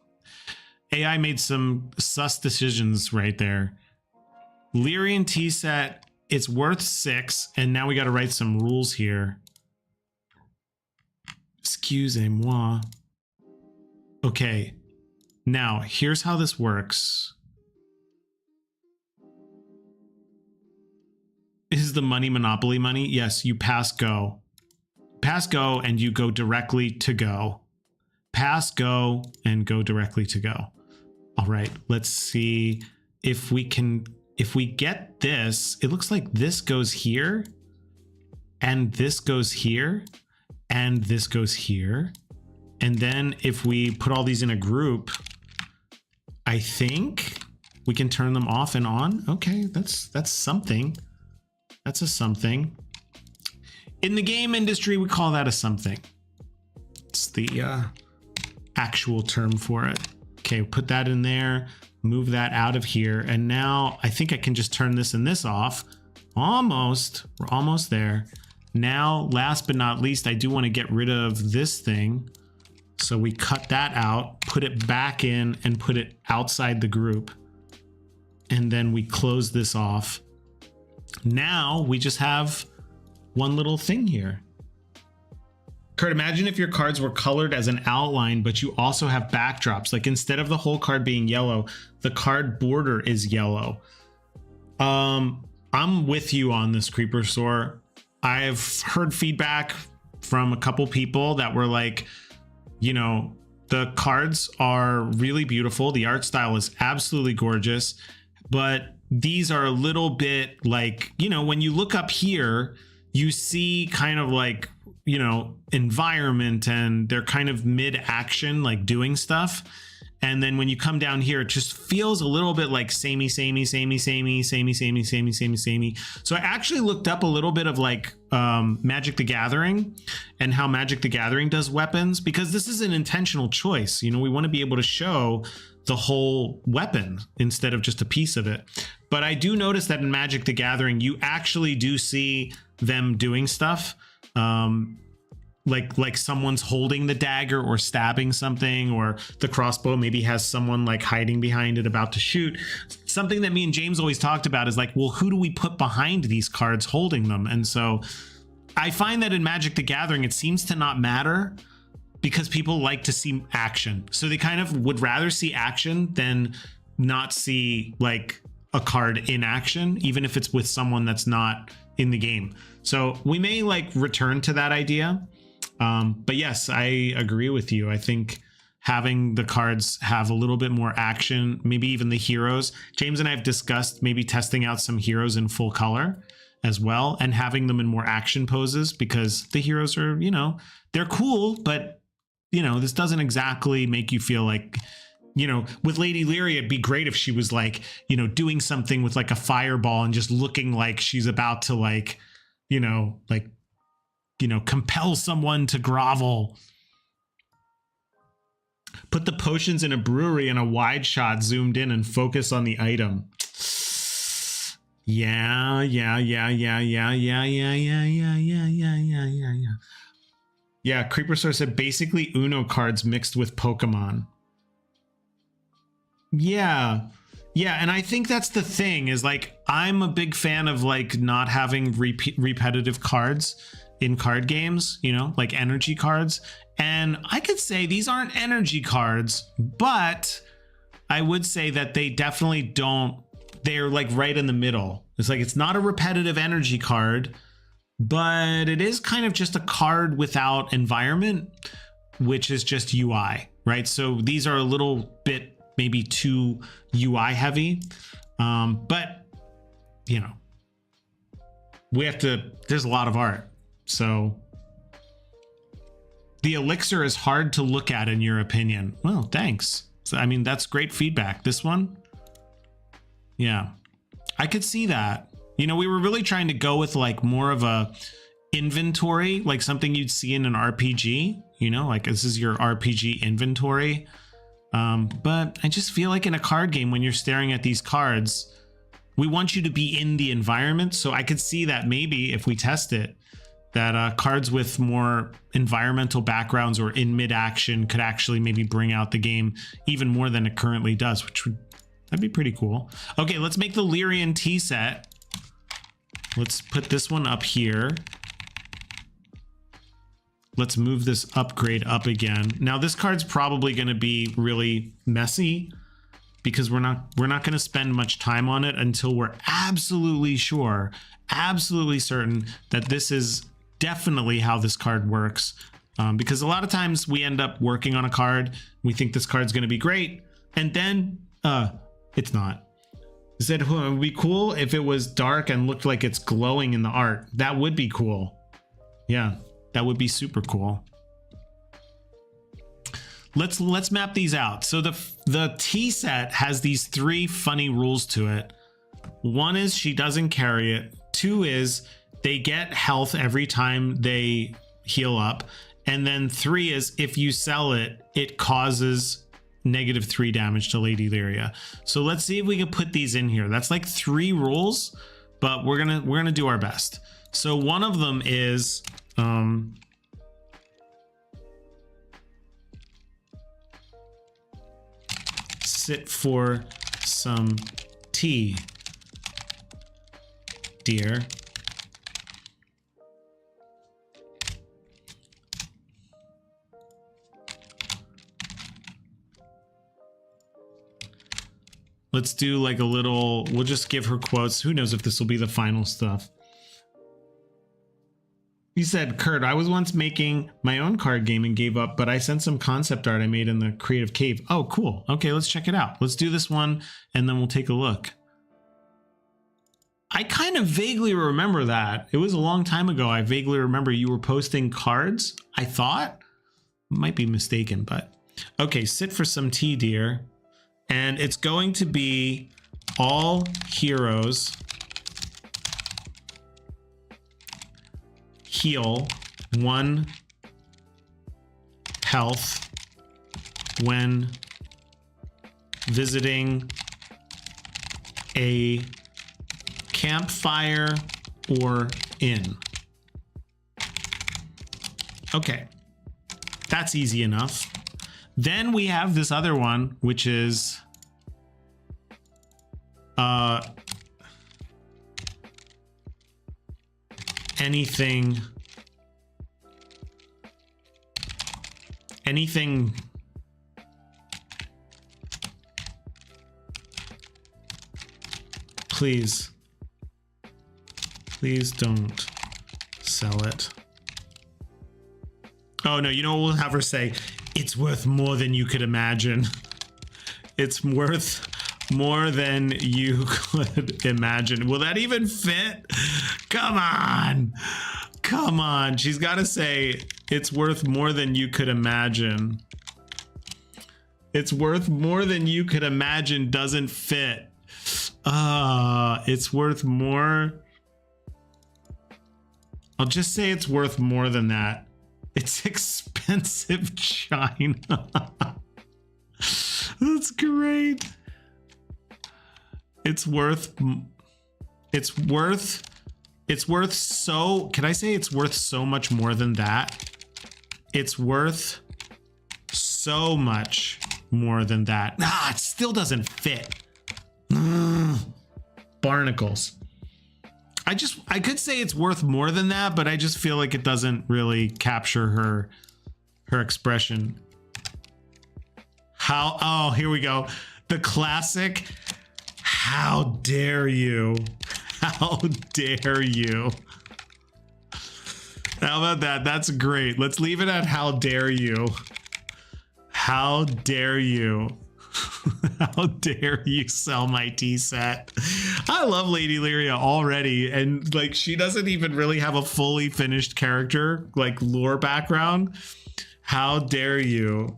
AI made some sus decisions right there. Lyrian Tea Set, it's worth 6, and now we got to write some rules here. Excusez-moi. Okay, now here's how this works. Is the money Monopoly money? Yes, you pass go. Pass go and you go directly to go. Pass go and go directly to go. All right, let's see if we can, if we get this, it looks like this goes here and this goes here and this goes here. And then if we put all these in a group, I think we can turn them off and on. Okay, that's something. That's a something. In the game industry, we call that a something. It's the actual term for it. Okay, put that in there, move that out of here. And now I think I can just turn this and this off. Almost, we're almost there. Now, last but not least, I do want to get rid of this thing. So we cut that out, put it back in and put it outside the group. And then we close this off. Now we just have one little thing here. Kurt, imagine if your cards were colored as an outline, but you also have backdrops. Like instead of the whole card being yellow, the card border is yellow. I'm with you on this, Creeper Soar. I've heard feedback from a couple people that were like, you know, the cards are really beautiful. The art style is absolutely gorgeous, but these are a little bit like, you know, when you look up here, you see kind of like, you know, environment and they're kind of mid-action, like doing stuff. And then when you come down here, it just feels a little bit like samey. So I actually looked up a little bit of like Magic the Gathering and how Magic the Gathering does weapons, because this is an intentional choice. You know, we want to be able to show the whole weapon instead of just a piece of it. But I do notice that in Magic the Gathering, you actually do see them doing stuff. Like someone's holding the dagger or stabbing something, or the crossbow maybe has someone like hiding behind it about to shoot. Something that me and James always talked about is like, well, who do we put behind these cards holding them? And so I find that in Magic the Gathering, it seems to not matter because people like to see action. So they kind of would rather see action than not see like a card in action, even if it's with someone that's not in the game. So we may like return to that idea. But yes, I agree with you. I think having the cards have a little bit more action, maybe even the heroes. James and I have discussed maybe testing out some heroes in full color as well and having them in more action poses, because the heroes are, you know, they're cool, but you know, this doesn't exactly make you feel like, you know, with Lady Lyria, it'd be great if she was like, you know, doing something with like a fireball and just looking like she's about to like, you know, compel someone to grovel. Put the potions in a brewery and a wide shot zoomed in and focus on the item. Yeah. Yeah, Creeper Source said basically Uno cards mixed with Pokemon. Yeah. Yeah, and I think that's the thing is like I'm a big fan of like not having repetitive cards in card games, you know, like energy cards. And I could say these aren't energy cards, but I would say that they definitely don't, they're like right in the middle. It's like it's not a repetitive energy card, but it is kind of just a card without environment, which is just UI, right? So these are a little bit maybe too UI heavy, but you know, we have to, there's a lot of art. So the elixir is hard to look at in your opinion. Well, thanks. So, I mean, that's great feedback. This one, yeah, I could see that. You know, we were really trying to go with like more of a inventory, like something you'd see in an RPG, you know, like this is your RPG inventory. But I just feel like in a card game, when you're staring at these cards, we want you to be in the environment. So I could see that maybe if we test it, that cards with more environmental backgrounds or in mid-action could actually maybe bring out the game even more than it currently does, which would, that'd be pretty cool. Okay, let's make the Lyrian Tea Set. Let's put this one up here. Let's move this upgrade up again. Now this card's probably going to be really messy because we're not going to spend much time on it until we're absolutely sure, absolutely certain that this is definitely how this card works. Because a lot of times we end up working on a card, we think this card's going to be great, and then it's not. It said it would be cool if it was dark and looked like it's glowing in the art. That would be cool. Yeah. That would be super cool. Let's map these out. So the tea set has these 3 funny rules to it. 1 is she doesn't carry it. 2 is they get health every time they heal up. And then 3 is if you sell it, it causes -3 damage to Lady Lyria. So let's see if we can put these in here. That's like 3 rules, but we're gonna do our best. So one of them is sit for some tea, dear. Let's do like a little, we'll just give her quotes. Who knows if this will be the final stuff. He said, Kurt, I was once making my own card game and gave up, but I sent some concept art I made in the creative cave. Oh, cool. Okay, let's check it out. Let's do this one and then we'll take a look. I kind of vaguely remember that. It was a long time ago. I vaguely remember you were posting cards, I thought. Might be mistaken, but okay, sit for some tea, dear. And it's going to be all heroes heal 1 health when visiting a campfire or inn. Okay, that's easy enough. Then we have this other one, which is anything please don't sell it. Oh no, you know what we'll have her say? It's worth more than you could imagine. It's worth more than you could imagine. Will that even fit? Come on. Come on. She's got to say it's worth more than you could imagine. It's worth more than you could imagine doesn't fit. It's worth more. I'll just say it's worth more than that. It's expensive China. That's great. It's worth It's worth so, can I say it's worth so much more than that? It's worth so much more than that. It still doesn't fit. Barnacles. I could say it's worth more than that, but I just feel like it doesn't really capture her expression. Oh, here we go. The classic, how dare you? How dare you? How about that? That's great. Let's leave it at how dare you. How dare you? How dare you sell my tea set? I love Lady Lyria already, and like she doesn't even really have a fully finished character, like lore background. How dare you?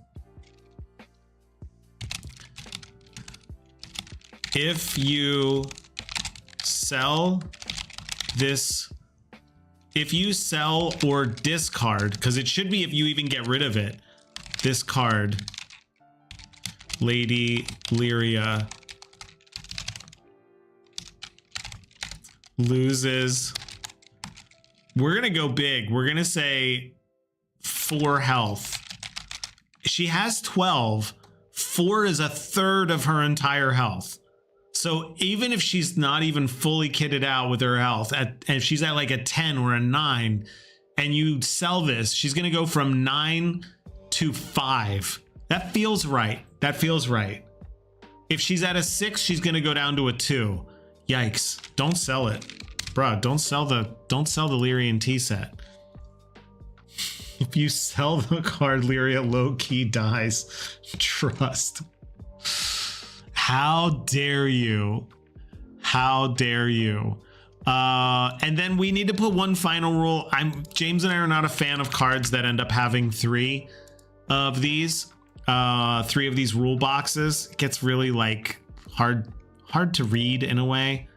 If you sell this, if you sell or discard, because it should be if you even get rid of it, this card, Lady Lyria loses, we're gonna go big. We're gonna say 4 health. She has 12. 4 is a third of her entire health. So even if she's not even fully kitted out with her health, and if she's at like a 10 or a 9, and you sell this, she's going to go from 9 to 5. That feels right. That feels right. If she's at a 6, she's going to go down to a 2. Yikes. Don't sell it. Bruh, don't sell the Lyrian Tea Set. If you sell the card, Lyria low-key dies. Trust. How dare you? How dare you? And then we need to put one final rule. James and I are not a fan of cards that end up having 3 of these. 3 of these rule boxes. It gets really like hard to read in a way,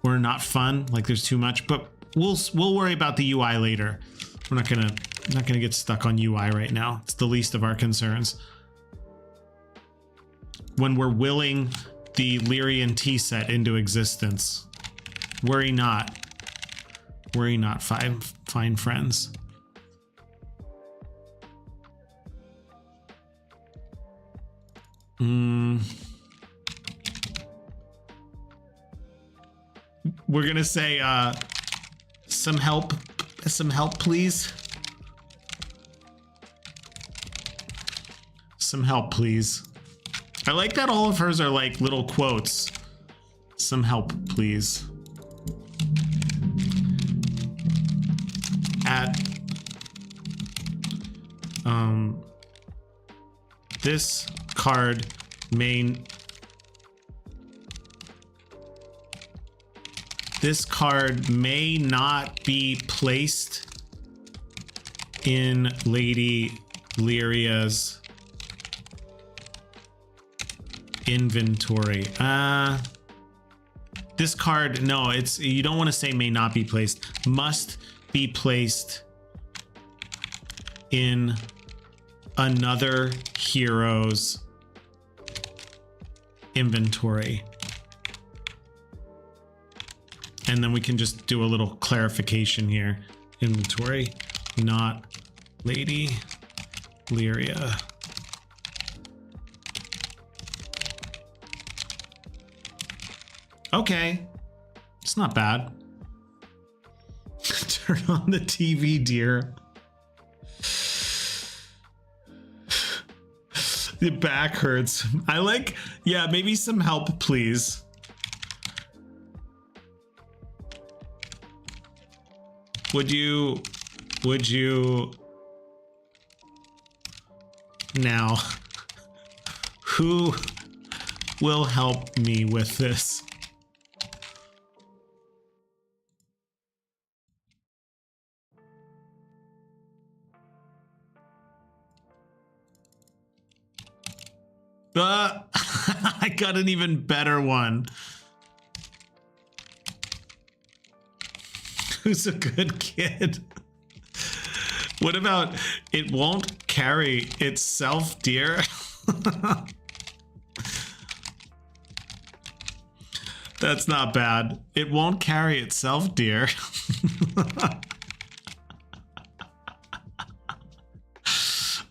or not fun. Like there's too much. But we'll worry about the UI later. We're not gonna get stuck on UI right now. It's the least of our concerns. When we're willing the Lyrian Tea Set into existence. Worry not. Worry not, fine friends. We're gonna say some help please. Some help please. I like that all of hers are like little quotes. Some help, please. At this card may not be placed in Lady Lyria's inventory. This card, no, you don't want to say may not be placed. Must be placed in another hero's inventory. And then we can just do a little clarification here. Inventory, not Lady Lyria. Okay, it's not bad. Turn on the TV, dear. The back hurts. I like, yeah, maybe some help, please. Would you now, who will help me with this? I got an even better one. Who's a good kid? What about it won't carry itself, dear? That's not bad. It won't carry itself, dear.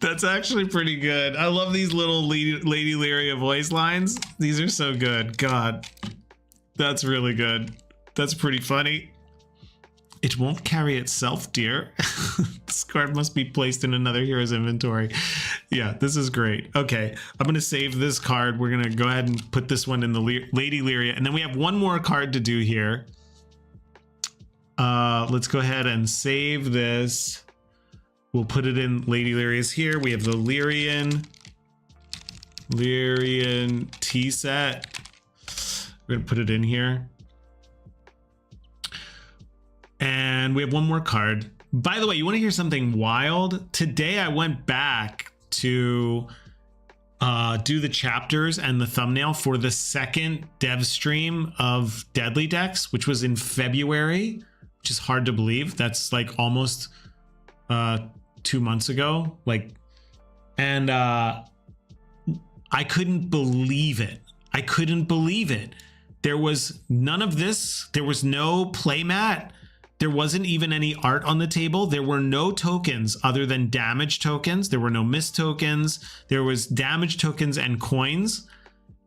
That's actually pretty good. I love these little Lady Lyria voice lines. These are so good. God, that's really good. That's pretty funny. It won't carry itself, dear. This card must be placed in another hero's inventory. Yeah, this is great. Okay, I'm going to save this card. We're going to go ahead and put this one in the Lady Lyria. And then we have one more card to do here. Let's go ahead and save this. We'll put it in Lady Lyria's here. We have the Lyrian Tea Set. We're going to put it in here. And we have one more card. By the way, you want to hear something wild? Today I went back to do the chapters and the thumbnail for the second dev stream of Deadly Decks, which was in February, which is hard to believe. That's like almost 2 months ago. And I couldn't believe it. I couldn't believe it. There was none of this. There was no playmat. There wasn't even any art on the table. There were no tokens other than damage tokens. There were no mist tokens. There was damage tokens and coins.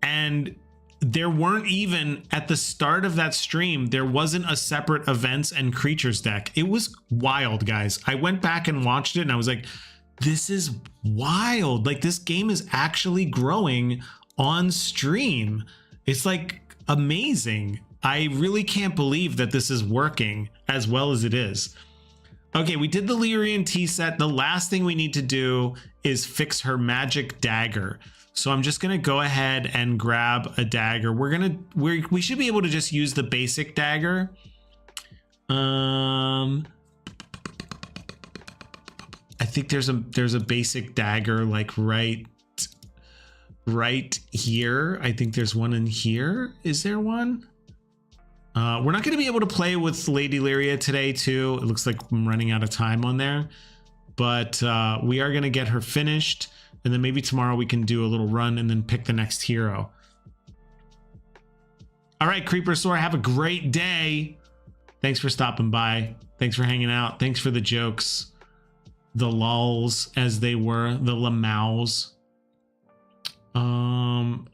And there weren't even, at the start of that stream, there wasn't a separate events and creatures deck. It was wild, guys. I went back and watched it and I was like, this is wild. Like, this game is actually growing on stream. It's like amazing. I really can't believe that this is working as well as it is. Okay, we did the Lyrian Tea Set. The last thing we need to do is fix her magic dagger. So I'm just gonna go ahead and grab a dagger. We should be able to just use the basic dagger. I think there's a basic dagger like right here. I think there's one in here. Is there one? We're not going to be able to play with Lady Lyria today, too. It looks like I'm running out of time on there. But we are going to get her finished. And then maybe tomorrow we can do a little run and then pick the next hero. All right, Creeper Soar, have a great day. Thanks for stopping by. Thanks for hanging out. Thanks for the jokes. The lulls, as they were. The lamaus.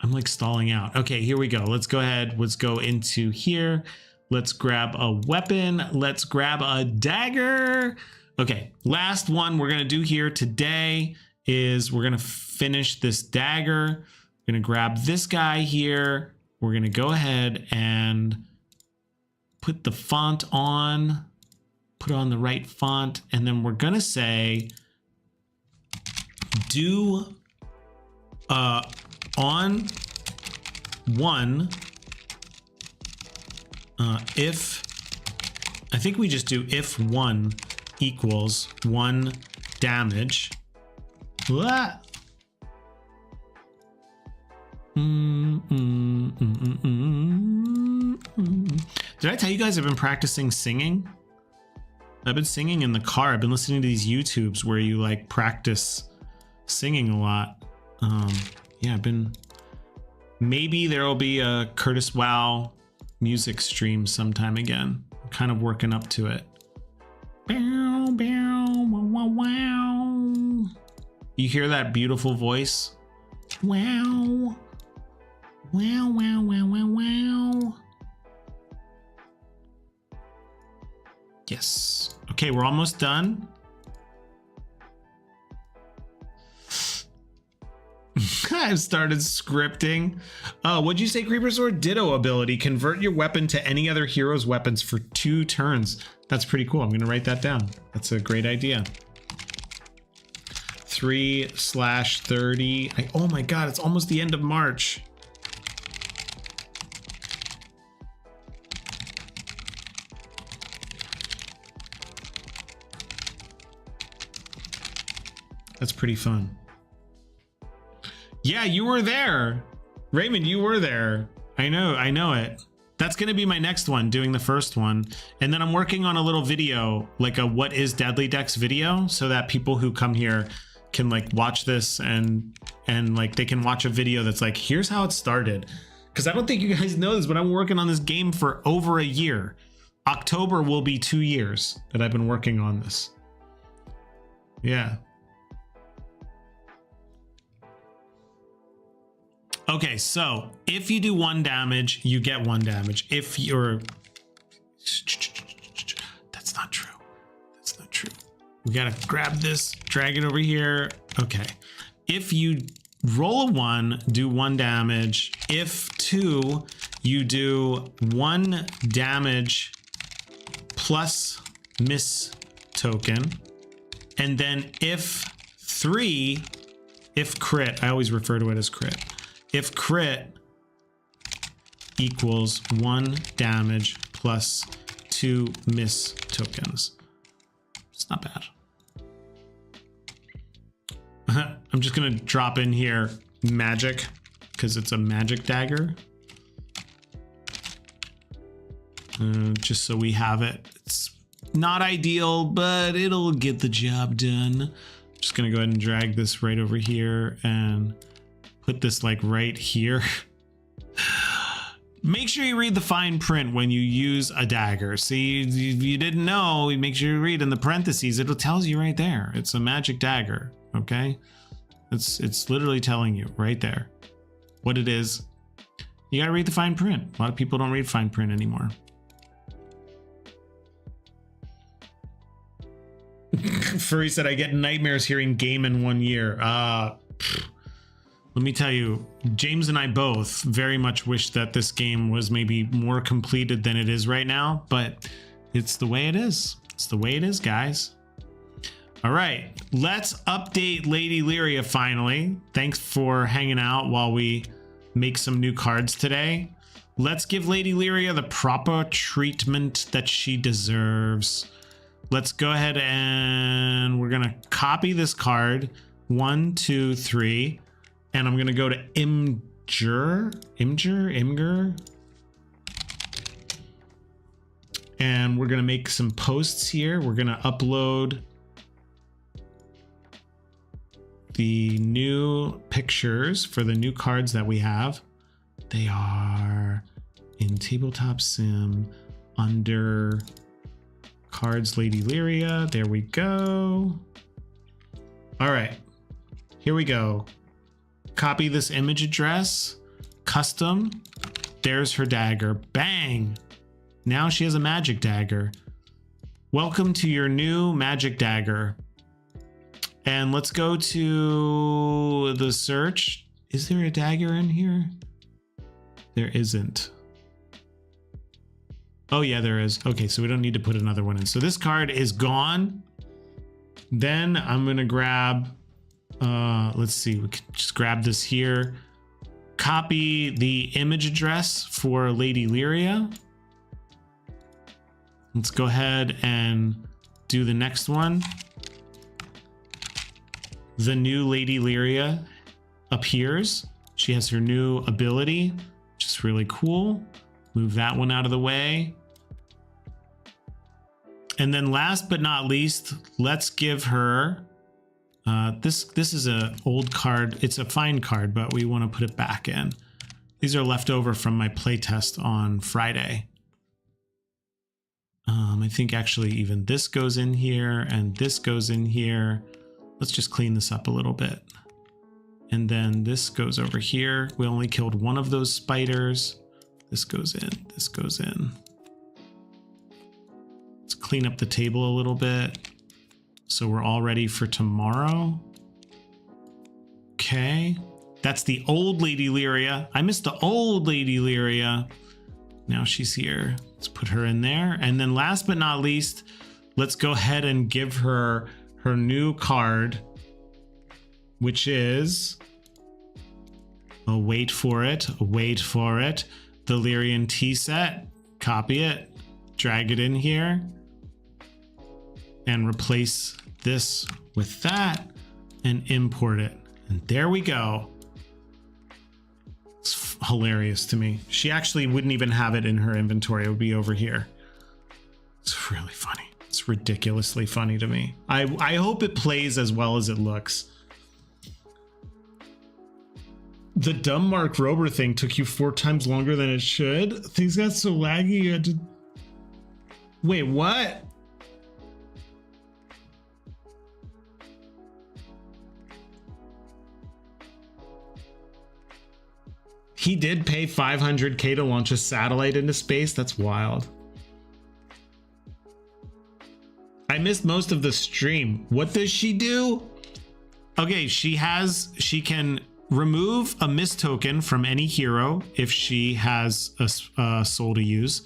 I'm like stalling out. Okay, here we go. Let's go ahead. Let's go into here. Let's grab a weapon. Let's grab a dagger. Okay, last one we're gonna do here today is we're gonna finish this dagger. We're gonna grab this guy here. We're gonna go ahead and put the font on, put on the right font, and then we're gonna say do on one if I think we just do if one equals 1 damage. What? Did I tell you guys I've been practicing singing? I've been singing in the car. I've been listening to these YouTubes where you like practice singing a lot. Yeah, maybe there'll be a Curtis Wow music stream sometime again. I'm kind of working up to it. Bow, bow, wow, wow. You hear that beautiful voice? Wow. Wow, wow, wow, wow, wow. Yes. Okay, we're almost done. I've started scripting. What'd you say, Creeper Sword? Ditto ability. Convert your weapon to any other hero's weapons for 2 turns. That's pretty cool. I'm going to write that down. That's a great idea. 3/30. Oh my God, it's almost the end of March. That's pretty fun. Yeah, you were there. Raymond, you were there. I know it. That's going to be my next one, doing the first one. And then I'm working on a little video, like a what is Deadly Decks video, so that people who come here can like watch this and like they can watch a video that's like, here's how it started. because I don't think you guys know this, but I'm working on this game for over a year. October will be 2 years that I've been working on this. Yeah. Okay, so if you do 1 damage, you get 1 damage. If you're... That's not true. That's not true. We gotta grab this, drag it over here. Okay. If you roll a 1, do 1 damage. If 2, you do 1 damage plus miss token. And then if 3, if crit, I always refer to it as crit. If crit equals 1 damage plus 2 miss tokens. It's not bad. I'm just gonna drop in here magic because it's a magic dagger. Just so we have it. It's not ideal, but it'll get the job done. Just gonna go ahead and drag this right over here and put this like right here. Make sure you read the fine print when you use a dagger. See, if you didn't know, make sure you read in the parentheses. It'll tells you right there. It's a magic dagger. Okay, it's literally telling you right there what it is. You gotta read the fine print. A lot of people don't read fine print anymore. Furry said, I get nightmares hearing game in 1 year. Let me tell you, James and I both very much wish that this game was maybe more completed than it is right now, but it's the way it is. It's the way it is, guys. All right, let's update Lady Lyria finally. Thanks for hanging out while we make some new cards today. Let's give Lady Lyria the proper treatment that she deserves. Let's go ahead and we're gonna copy this card. 1, 2, 3. And I'm gonna go to Imgur. And we're gonna make some posts here. We're gonna upload the new pictures for the new cards that we have. They are in Tabletop Sim under Cards Lady Lyria. There we go. All right, here we go. Copy this image address, custom. There's her dagger. Bang! Now she has a magic dagger. Welcome to your new magic dagger. And let's go to the search. Is there a dagger in here? There isn't. Oh yeah, there is. Okay, so we don't need to put another one in. So this card is gone. Then I'm gonna grab, let's see, we can just grab this here. Copy the image address for Lady Lyria. Let's go ahead and do the next one. The new Lady Lyria appears. She has her new ability, which is really cool. Move that one out of the way. And then last but not least, let's give her, this is an old card. It's a fine card, but we want to put it back in. These are left over from my playtest on Friday. I think actually even this goes in here and this goes in here. Let's just clean this up a little bit. And then this goes over here. We only killed one of those spiders. This goes in, this goes in. Let's clean up the table a little bit so we're all ready for tomorrow. Okay, that's the old Lady Lyria. I missed the old Lady Lyria. Now she's here. Let's put her in there. And then last but not least, let's go ahead and give her her new card, which is, oh, wait for it, the Lyrian Tea Set. Copy it, drag it in here, and replace this with that, and import it. And there we go. It's hilarious to me. She actually wouldn't even have it in her inventory. It would be over here. It's really funny. It's ridiculously funny to me. I hope it plays as well as it looks. The dumb Mark Rober thing took you 4 times longer than it should. Things got so laggy you had to... Wait, what? He did pay $500K to launch a satellite into space. That's wild. I missed most of the stream. What does she do? Okay, she can remove a miss token from any hero if she has a soul to use,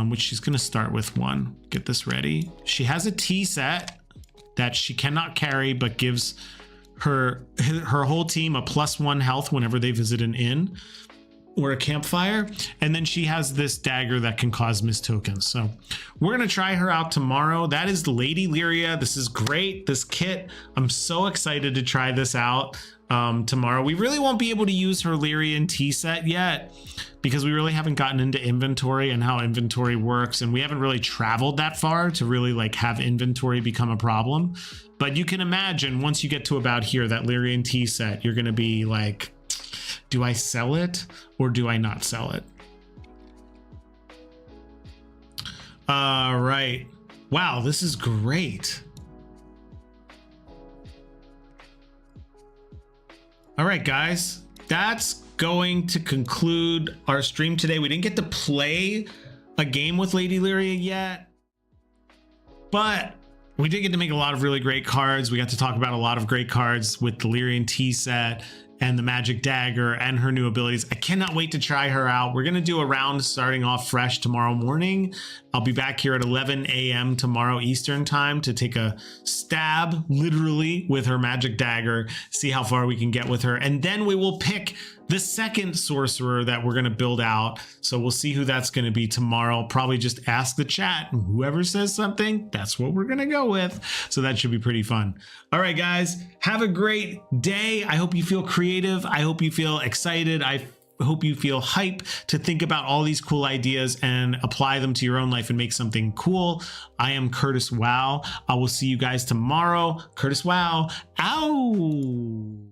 which she's going to start with 1. Get this ready. She has a tea set that she cannot carry, but gives her whole team a +1 health whenever they visit an inn or a campfire. And then she has this dagger that can cause miss tokens. So we're going to try her out tomorrow. That is Lady Lyria. This is great. This kit, I'm so excited to try this out tomorrow. We really won't be able to use her Lyrian Tea Set yet because we really haven't gotten into inventory and how inventory works. And we haven't really traveled that far to really like have inventory become a problem. But you can imagine once you get to about here, that Lyrian Tea Set, you're going to be like, do I sell it or do I not sell it? All right. Wow, this is great. All right, guys, that's going to conclude our stream today. We didn't get to play a game with Lady Lyria yet, but we did get to make a lot of really great cards. We got to talk about a lot of great cards with the Lyrian Tea Set and the Magic Dagger and her new abilities. I cannot wait to try her out. We're gonna do a round starting off fresh tomorrow morning. I'll be back here at 11 a.m. tomorrow Eastern time to take a stab, literally, with her Magic Dagger, see how far we can get with her. And then we will pick the second sorcerer that we're gonna build out. So we'll see who that's gonna be tomorrow. Probably just ask the chat, and whoever says something, that's what we're gonna go with. So that should be pretty fun. All right, guys, have a great day. I hope you feel creative. I hope you feel excited. I hope you feel hype to think about all these cool ideas and apply them to your own life and make something cool. I am Curtis Wow. I will see you guys tomorrow. Curtis Wow. Ow.